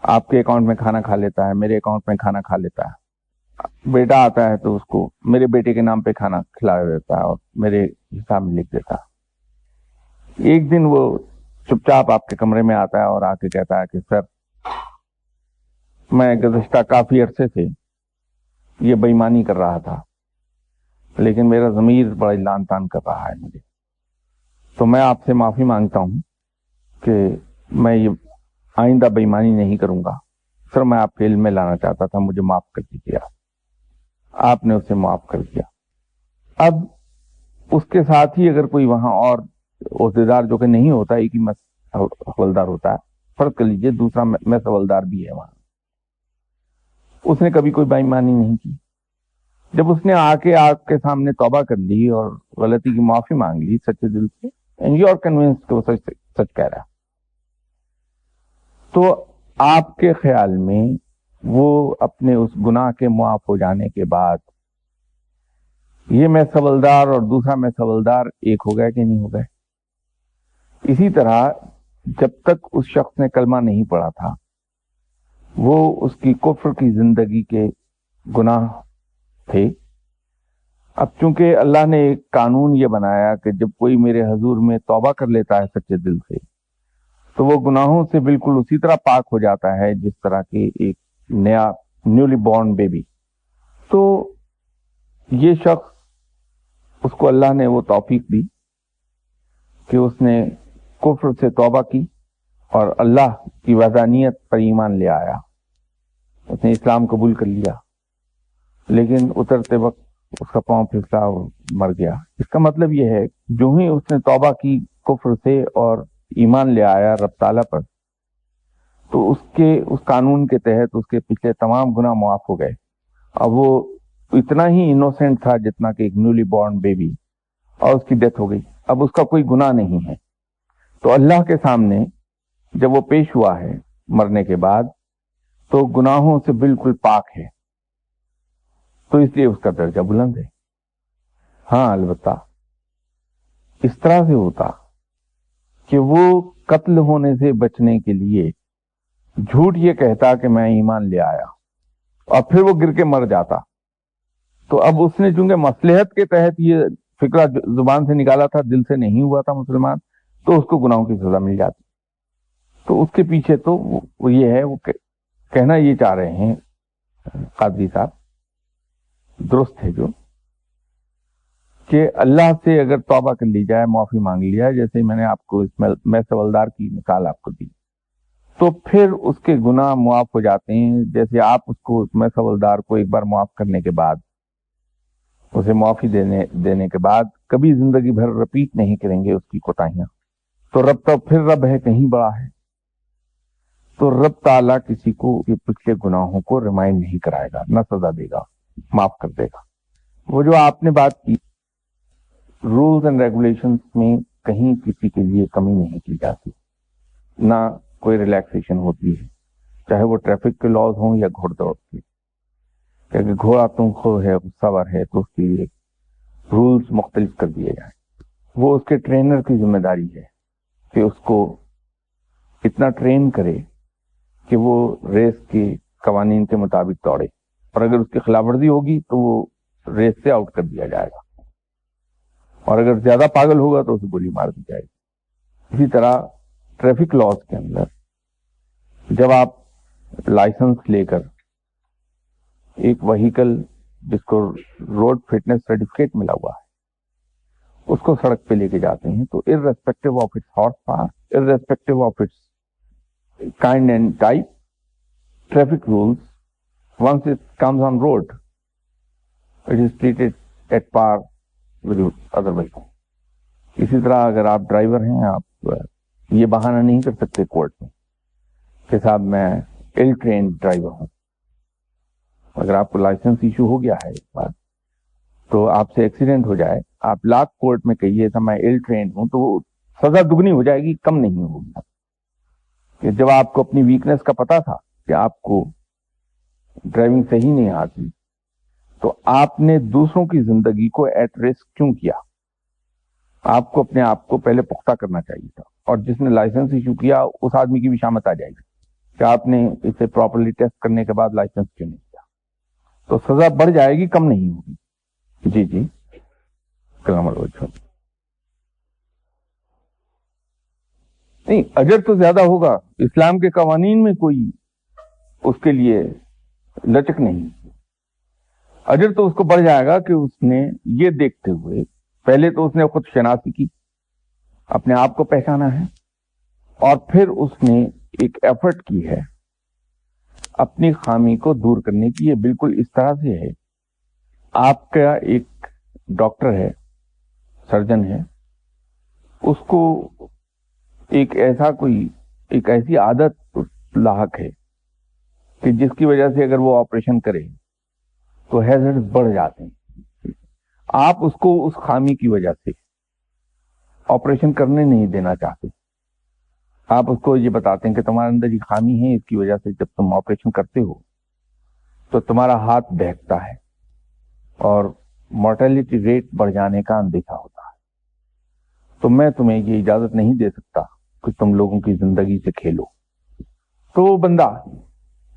آپ کے اکاؤنٹ میں کھانا کھا لیتا ہے، میرے اکاؤنٹ میں کھانا کھا لیتا ہے، بیٹا آتا ہے تو اس کو میرے بیٹے کے نام پہ کھانا کھلا دیتا ہے اور میرے حساب میں لکھ دیتا ہے۔ ایک دن وہ چپ چاپ آپ کے کمرے میں آتا ہے اور آ کے کہتا ہے کہ سر، میں گزشتہ کافی عرصے سے یہ بے ایمانی کر رہا تھا، لیکن میرا ضمیر بڑا لان تان کر رہا ہے مجھے، تو میں آپ سے معافی مانگتا ہوں کہ میں یہ آئندہ بے ایمانی نہیں کروں گا۔ سر، میں آپ کے علم میں لانا چاہتا تھا، مجھے معاف کر دیجیے۔ آپ نے اسے معاف کر دیا۔ اب اس کے ساتھ ہی اگر کوئی وہاں اور عہدیدار جو کہ نہیں ہوتا، ایک ہی میس حوالدار ہوتا ہے، فرض کر لیجیے دوسرا میس حوالدار بھی ہے وہاں، اس نے کبھی کوئی بے ایمانی نہیں کی۔ جب اس نے آ کے آپ کے سامنے توبہ کر لی اور غلطی کی معافی مانگ لی سچے دل سے، اینڈ یو آر کنوینسڈ کہ وہ سچ کہہ رہا ہے، تو آپ کے خیال میں وہ اپنے اس گناہ کے معاف ہو جانے کے بعد یہ میس حوالدار اور دوسرا میس حوالدار ایک ہو گئے کہ نہیں ہو گئے؟ اسی طرح جب تک اس شخص نے کلمہ نہیں پڑھا تھا، وہ اس کی کفر کی زندگی کے گناہ تھے۔ اب چونکہ اللہ نے ایک قانون یہ بنایا کہ جب کوئی میرے حضور میں توبہ کر لیتا ہے سچے دل سے، تو وہ گناہوں سے بالکل اسی طرح پاک ہو جاتا ہے جس طرح کہ ایک نیولی بورن بیبی۔ تو یہ شخص، اس کو اللہ نے وہ توفیق دی کہ اس نے کفر سے توبہ کی اور اللہ کی وحدانیت پر ایمان لے آیا، اس نے اسلام قبول کر لیا، لیکن اترتے وقت اس کا پاؤں پھسلا اور مر گیا۔ اس کا مطلب یہ ہے جو ہی اس نے توبہ کی کفر سے اور ایمان لے آیا رب تعالیٰ پر تو اس قانون کے تحت اس کے پچھلے تمام گناہ معاف ہو گئے. اب وہ اتنا ہی انوسینٹ تھا جتنا کہ ایک نیولی بورن بیبی, اور اس کی ڈیتھ ہو گئی. اب اس کا کوئی گناہ نہیں ہے. تو اللہ کے سامنے جب وہ پیش ہوا ہے مرنے کے بعد تو گناہوں سے بالکل پاک ہے, تو اس لیے اس کا درجہ بلند ہے. ہاں البتہ اس طرح سے ہوتا کہ وہ قتل ہونے سے بچنے کے لیے جھوٹ یہ کہتا کہ میں ایمان لے آیا, اور پھر وہ گر کے مر جاتا, تو اب اس نے چونکہ مصلحت کے تحت یہ فکرہ زبان سے نکالا تھا, دل سے نہیں ہوا تھا مسلمان, تو اس کو گناہوں کی سزا مل جاتی. تو اس کے پیچھے تو وہ یہ ہے, وہ کہنا یہ چاہ رہے ہیں قادری صاحب, درست ہے جو, کہ اللہ سے اگر توبہ کر لی جائے, معافی مانگ لی جائے, جیسے میں نے آپ کو اس میں سولدار کی مثال آپ کو دی, تو پھر اس کے گناہ معاف ہو جاتے ہیں. جیسے آپ اس کو میں سولدار کو ایک بار معاف کرنے کے بعد, اسے معافی دینے کے بعد کبھی زندگی بھر رپیٹ نہیں کریں گے اس کی کوتاہیاں, تو رب تو پھر رب ہے کہیں بڑا ہے. تو رب تعالیٰ کسی کو یہ پچھلے گناہوں کو ریمائنڈ نہیں کرائے گا, نہ سزا دے گا, معاف کر دے گا. وہ جو آپ نے بات کی, رولز اینڈ ریگولیشنز میں کہیں کسی کے لیے کمی نہیں کی جاتی, نہ کوئی ریلیکسیشن ہوتی ہے, چاہے وہ ٹریفک کے لاز ہوں یا گھوڑ دوڑ کے. کہ گھوڑا تم خو ہے, سوار ہے, تو اس کے لیے رولز مختلف کر دیے جائیں. وہ اس کے ٹرینر کی ذمہ داری ہے کہ اس کو اتنا ٹرین کرے کہ وہ ریس کے قوانین کے مطابق دوڑے, اور اگر اس کی خلاف ورزی ہوگی تو وہ ریس سے آؤٹ کر دیا جائے گا, اور اگر زیادہ پاگل ہوگا تو اسے گولی مار دی جائے گی. اسی طرح ٹریفک لاز کے اندر جب آپ لائسنس لے کر ایک وہیکل جس کو روڈ فٹنس سرٹیفکیٹ ملا ہوا ہے اس کو سڑک پہ لے کے جاتے ہیں, تو irrespective of its horsepower, irrespective of its kind and type, traffic rules, once it comes on road, it is treated at par with other vehicles. اسی طرح اگر آپ ڈرائیور ہیں, آپ یہ بہانہ نہیں کر سکتے کورٹ میں کہ صاحب میں ایل ٹرین ڈرائیور ہوں. اگر آپ کو لائسنس ایشو ہو گیا ہے ایک بار, تو آپ سے ایکسیڈنٹ ہو جائے, آپ لاکھ کورٹ میں کہیے تھا میں ایل ٹرین ہوں, تو وہ سزا دگنی ہو جائے گی, کم نہیں ہوگی. کہ جب آپ کو اپنی ویکنس کا پتا تھا کہ آپ کو ڈرائیونگ صحیح نہیں آتی, تو آپ نے دوسروں کی زندگی کو ایٹ رسک کیوں کیا؟ آپ کو اپنے آپ کو پہلے پختہ کرنا چاہیے تھا, اور جس نے لائسنس ایشو کیا اس آدمی کی بھی شامت آ جائے گی کہ آپ نے اسے پراپرلی ٹیسٹ کرنے کے بعد لائسنس کیوں نہیں کیا. تو سزا بڑھ جائے گی, کم نہیں ہوگی. جی جی, کلام الوجہ نہیں, اجر تو زیادہ ہوگا. اسلام کے قوانین میں کوئی اس کے لیے لچک نہیں. اجر تو اس کو بڑھ جائے گا کہ اس نے یہ دیکھتے ہوئے, پہلے تو اس نے خود شناختی کی, اپنے آپ کو پہچانا ہے, اور پھر اس نے ایک ایفرٹ کی ہے اپنی خامی کو دور کرنے کی. یہ بالکل اس طرح سے ہے, آپ کا ایک ڈاکٹر ہے, سرجن ہے, اس کو ایک ایسی عادت لاحق ہے کہ جس کی وجہ سے اگر وہ آپریشن کرے تو ہیزرڈ بڑھ جاتے ہیں. آپ اس کو اس خامی کی وجہ سے آپریشن کرنے نہیں دینا چاہتے. آپ اس کو یہ بتاتے ہیں کہ تمہارے اندر یہ خامی ہے, اس کی وجہ سے جب تم آپریشن کرتے ہو تو تمہارا ہاتھ بہکتا ہے اور مورٹیلٹی ریٹ بڑھ جانے کا اندیشہ ہوتا ہے. تو میں تمہیں یہ اجازت نہیں دے سکتا کہ تم لوگوں کی زندگی سے کھیلو. تو وہ بندہ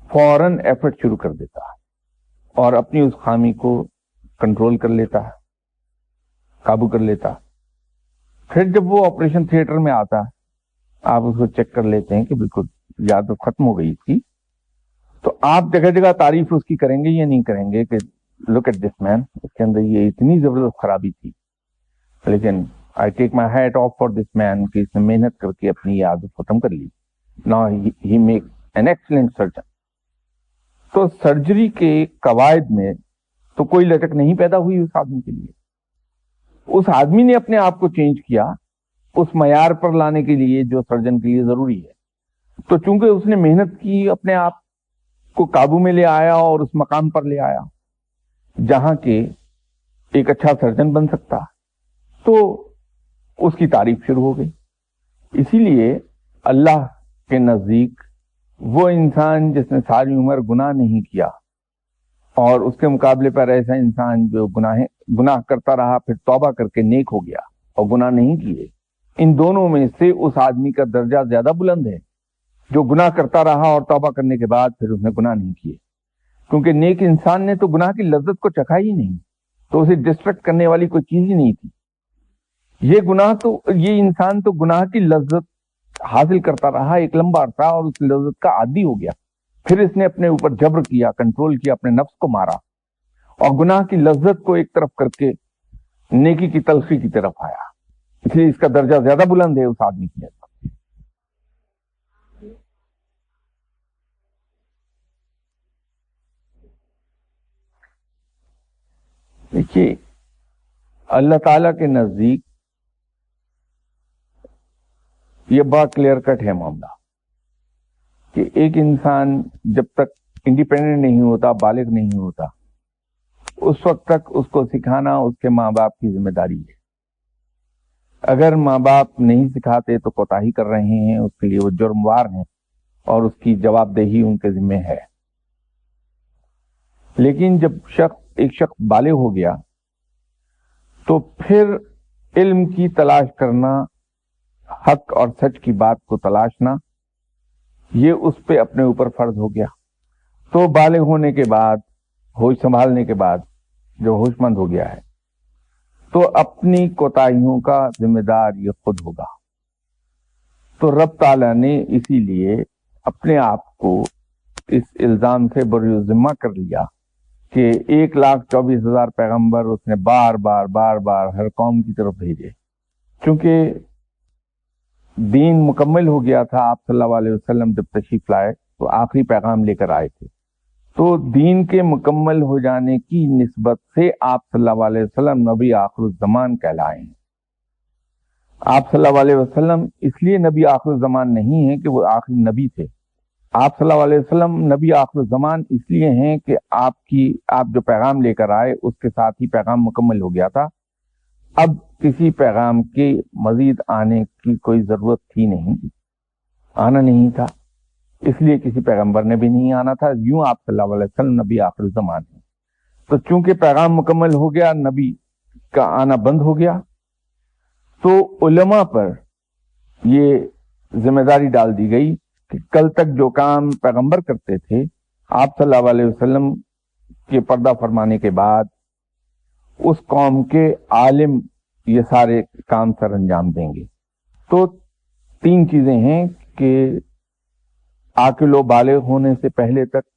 فوراً ایفرٹ شروع کر دیتا ہے اور اپنی اس خامی کو کنٹرول کر لیتا ہے, قابو کر لیتا ہے. پھر جب وہ آپریشن تھیٹر میں آتا ہے, آپ اس کو چیک کر لیتے ہیں کہ بالکل یاد ختم ہو گئی اس کی, تو آپ جگہ جگہ تعریف اس کی کریں گے یا نہیں کریں گے کہ لک ایٹ دس مین, اس کے اندر یہ اتنی زبردست خرابی تھی, لیکن آئی ٹیک مائی ہیٹ آف فار دس مین کہ اس نے محنت کر کے اپنی یہ عادت ختم کر لی. نا he make an excellent surgeon. تو سرجری کے قواعد میں تو کوئی لچک نہیں پیدا ہوئی اس آدمی کے لیے. اس آدمی نے اپنے آپ کو چینج کیا اس معیار پر لانے کے لیے جو سرجن کے لیے ضروری ہے. تو چونکہ اس نے محنت کی, اپنے آپ کو قابو میں لے آیا اور اس مقام پر لے آیا جہاں کے ایک اچھا سرجن بن سکتا, تو اس کی تعریف شروع ہو گئی. اسی لیے اللہ کے نزدیک وہ انسان جس نے ساری عمر گناہ نہیں کیا اور اس کے مقابلے پر ایسا انسان جو گناہ کرتا رہا پھر توبہ کر کے نیک ہو گیا اور گناہ نہیں کیے, ان دونوں میں سے اس آدمی کا درجہ زیادہ بلند ہے جو گناہ کرتا رہا اور توبہ کرنے کے بعد پھر اس نے گناہ نہیں کیے. کیونکہ نیک انسان نے تو گناہ کی لذت کو چکھا ہی نہیں, تو اسے ڈسٹریکٹ کرنے والی کوئی چیز ہی نہیں تھی. یہ انسان تو گناہ کی لذت حاصل کرتا رہا ایک لمبا عرصہ اور اس لذت کا عادی ہو گیا. پھر اس نے اپنے اوپر جبر کیا, کنٹرول کیا, اپنے نفس کو مارا اور گناہ کی لذت کو ایک طرف کر کے نیکی کی تلخی کی طرف آیا. اس لیے اس کا درجہ زیادہ بلند ہے اس آدمی کی نسبت. دیکھیے, اللہ تعالی کے نزدیک یہ بڑا کلیئر کٹ ہے معاملہ کہ ایک انسان جب تک انڈیپینڈنٹ نہیں ہوتا, بالغ نہیں ہوتا, اس وقت تک اس کو سکھانا اس کے ماں باپ کی ذمہ داری ہے. اگر ماں باپ نہیں سکھاتے تو کوتاہی کر رہے ہیں, اس کے لیے وہ جرموار ہیں اور اس کی جواب دہی ان کے ذمہ ہے. لیکن جب ایک شخص بالغ ہو گیا تو پھر علم کی تلاش کرنا, حق اور سچ کی بات کو تلاشنا, یہ اس پہ اپنے اوپر فرض ہو گیا. تو بالغ ہونے کے بعد, ہوش سنبھالنے کے بعد, جو ہوش مند ہو گیا ہے, تو اپنی کوتاہیوں کا ذمہ دار یہ خود ہوگا. تو رب تعالیٰ نے اسی لیے اپنے آپ کو اس الزام سے بری ذمہ کر لیا کہ 1,24,000 پیغمبر اس نے بار بار ہر قوم کی طرف بھیجے. چونکہ دین مکمل ہو گیا تھا, آپ صلی اللہ علیہ وسلم جب تشریف لائے تو آخری پیغام لے کر آئے تھے. تو دین کے مکمل ہو جانے کی نسبت سے آپ صلی اللہ علیہ وسلم نبی آخر الزمان کہلائے ہیں. آپ صلی اللہ علیہ وسلم اس لیے نبی آخر الزمان نہیں ہیں کہ وہ آخری نبی تھے. آپ صلی اللہ علیہ وسلم نبی آخر الزمان اس لیے ہیں کہ آپ جو پیغام لے کر آئے اس کے ساتھ ہی پیغام مکمل ہو گیا تھا. اب کسی پیغام کے مزید آنے کی کوئی ضرورت تھی نہیں, آنا نہیں تھا, اس لیے کسی پیغمبر نے بھی نہیں آنا تھا. یوں آپ صلی اللہ علیہ وسلم نبی آخر الزمان ہیں. تو چونکہ پیغام مکمل ہو گیا, نبی کا آنا بند ہو گیا, تو علماء پر یہ ذمہ داری ڈال دی گئی کہ کل تک جو کام پیغمبر کرتے تھے, آپ صلی اللہ علیہ وسلم کے پردہ فرمانے کے بعد اس قوم کے عالم یہ سارے کام سر انجام دیں گے. تو 3 چیزیں ہیں کہ عاقل و بالغ ہونے سے پہلے تک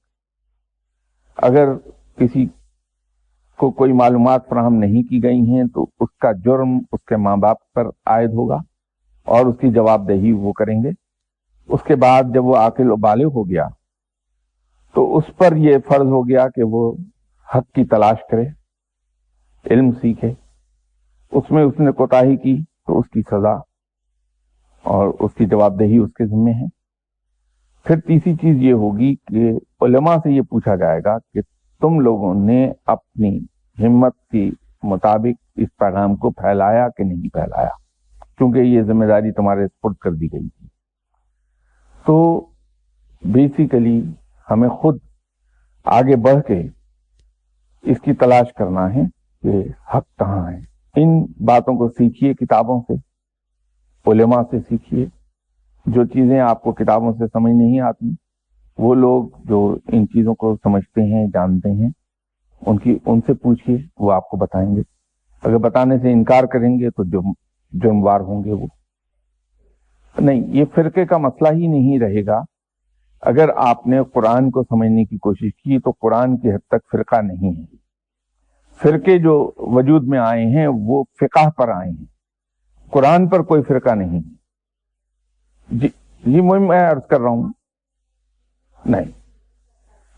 اگر کسی کو کوئی معلومات فراہم نہیں کی گئی ہیں تو اس کا جرم اس کے ماں باپ پر عائد ہوگا اور اس کی جواب دہی وہ کریں گے. اس کے بعد جب وہ عاقل و بالغ ہو گیا تو اس پر یہ فرض ہو گیا کہ وہ حق کی تلاش کرے, علم سیکھے. اس میں اس نے کوتاہی کی تو اس کی سزا اور اس کی جواب دہی اس کے ذمہ ہے. پھر تیسری چیز یہ ہوگی کہ علماء سے یہ پوچھا جائے گا کہ تم لوگوں نے اپنی ہمت کی مطابق اس پیغام کو پھیلایا کہ نہیں پھیلایا, کیونکہ یہ ذمہ داری تمہارے سپرد کر دی گئی تھی. تو بیسیکلی ہمیں خود آگے بڑھ کے اس کی تلاش کرنا ہے کہ حق کہاں ہے. ان باتوں کو سیکھیے, کتابوں سے, علماء سے سیکھیے. جو چیزیں آپ کو کتابوں سے سمجھ نہیں آتی, وہ لوگ جو ان چیزوں کو سمجھتے ہیں, جانتے ہیں, ان سے پوچھیے, وہ آپ کو بتائیں گے. اگر بتانے سے انکار کریں گے تو جرموار ہوں گے وہ. نہیں, یہ فرقے کا مسئلہ ہی نہیں رہے گا. اگر آپ نے قرآن کو سمجھنے کی کوشش کی تو قرآن کی حد تک فرقہ نہیں ہے. فرقے جو وجود میں آئے ہیں وہ فقہ پر آئے ہیں, قرآن پر کوئی فرقہ نہیں. جی میں عرض کر رہا ہوں,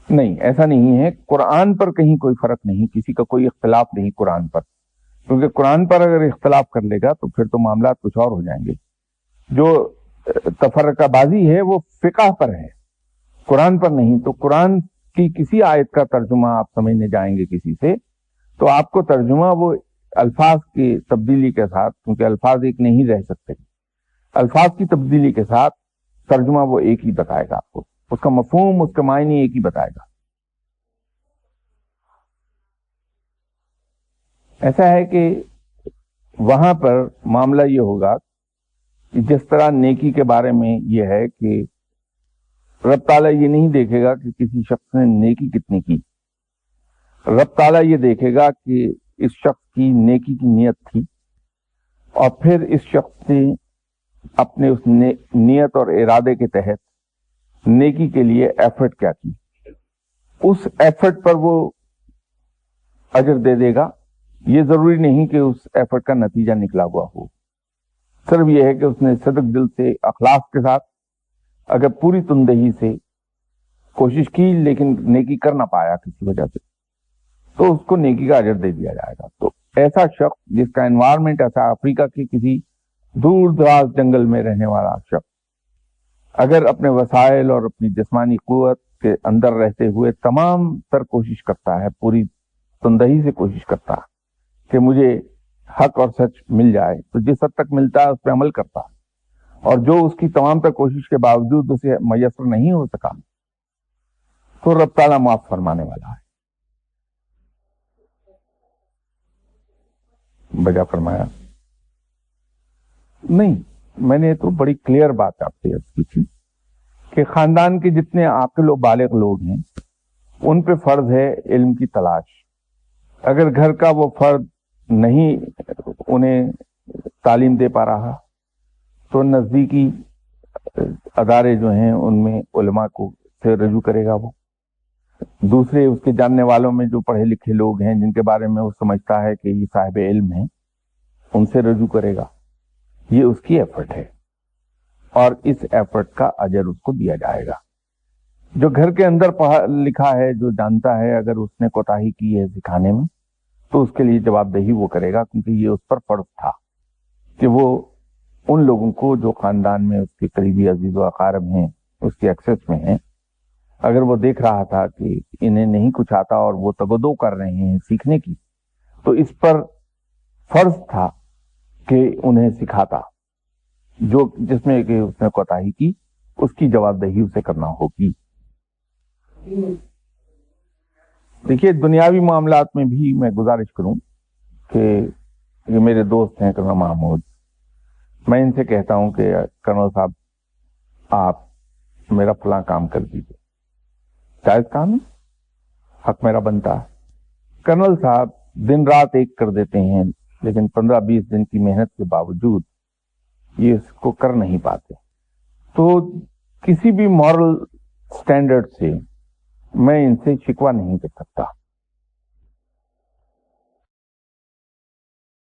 نہیں ایسا نہیں ہے. قرآن پر کہیں کوئی فرق نہیں, کسی کا کوئی اختلاف نہیں قرآن پر. کیونکہ قرآن پر اگر اختلاف کر لے گا تو پھر تو معاملات کچھ اور ہو جائیں گے. جو تفرقہ بازی ہے وہ فقہ پر ہے، قرآن پر نہیں. تو قرآن کی کسی آیت کا ترجمہ آپ سمجھنے جائیں گے کسی سے تو آپ کو ترجمہ وہ الفاظ کی تبدیلی کے ساتھ، کیونکہ الفاظ ایک نہیں رہ سکتے، الفاظ کی تبدیلی کے ساتھ ترجمہ وہ ایک ہی بتائے گا آپ کو، اس کا مفہوم، اس کا معنی ایک ہی بتائے گا. ایسا ہے کہ وہاں پر معاملہ یہ ہوگا کہ جس طرح نیکی کے بارے میں یہ ہے کہ رب تعالیٰ یہ نہیں دیکھے گا کہ کسی شخص نے نیکی کتنی کی، رب تعالیٰ یہ دیکھے گا کہ اس شخص کی نیکی کی نیت تھی اور پھر اس شخص نے اپنے اس نیت اور ارادے کے تحت نیکی کے لیے ایفرٹ کیا کی، اس ایفرٹ پر وہ اجر دے دے گا. یہ ضروری نہیں کہ اس ایفرٹ کا نتیجہ نکلا ہوا ہو، صرف یہ ہے کہ اس نے صدق دل سے اخلاص کے ساتھ اگر پوری تندہی سے کوشش کی لیکن نیکی کر نہ پایا کسی وجہ سے تو اس کو نیکی کا اجر دے دیا جائے گا. تو ایسا شخص جس کا انوائرمنٹ ایسا افریقہ کے کسی دور دراز جنگل میں رہنے والا شخص اگر اپنے وسائل اور اپنی جسمانی قوت کے اندر رہتے ہوئے تمام تر کوشش کرتا ہے، پوری تندہی سے کوشش کرتا ہے کہ مجھے حق اور سچ مل جائے، تو جس حد تک ملتا ہے اس پہ عمل کرتا ہے، اور جو اس کی تمام تر کوشش کے باوجود اسے میسر نہیں ہو سکا تو رب تعالیٰ معاف فرمانے والا ہے. بجا فرمایا نہیں. میں نے تو بڑی کلیئر بات آپ سے عرض کی تھی کہ خاندان کے جتنے عاقل و بالغ لوگ ہیں ان پہ فرض ہے علم کی تلاش. اگر گھر کا وہ فرد نہیں انہیں تعلیم دے پا رہا تو نزدیکی ادارے جو ہیں ان میں علماء کو سے رجوع کرے گا. وہ دوسرے اس کے جاننے والوں میں جو پڑھے لکھے لوگ ہیں جن کے بارے میں وہ سمجھتا ہے کہ یہ صاحب علم ہیں ان سے رجوع کرے گا. یہ اس کی ایفرٹ ہے اور اس ایفرٹ کا اجر اس کو دیا جائے گا. جو گھر کے اندر پڑھا لکھا ہے، جو جانتا ہے، اگر اس نے کوتاہی کی ہے سکھانے میں تو اس کے لیے جواب دہی وہ کرے گا، کیونکہ یہ اس پر فرض تھا کہ وہ ان لوگوں کو جو خاندان میں اس کے قریبی عزیز و اقارب ہیں، اس کے ایکسس میں ہیں، اگر وہ دیکھ رہا تھا کہ انہیں نہیں کچھ آتا اور وہ تگودو کر رہے ہیں سیکھنے کی، تو اس پر فرض تھا کہ انہیں سکھاتا. جو جس میں کہ اس نے کوتاہی کی اس کی جواب دہی اسے کرنا ہوگی. دیکھیے دنیاوی معاملات میں بھی میں گزارش کروں کہ یہ میرے دوست ہیں کرنل محمود، میں ان سے کہتا ہوں کہ کرنل صاحب آپ میرا فلاں کام کر دیجیے، جائز کام ہے، حق میرا بنتا ہے. کرنل صاحب دن رات ایک کر دیتے ہیں لیکن 15-20 دن کی محنت کے باوجود یہ اس کو کر نہیں پاتے. تو کسی بھی مورل سٹینڈرڈ سے میں ان سے شکوہ نہیں کر سکتا.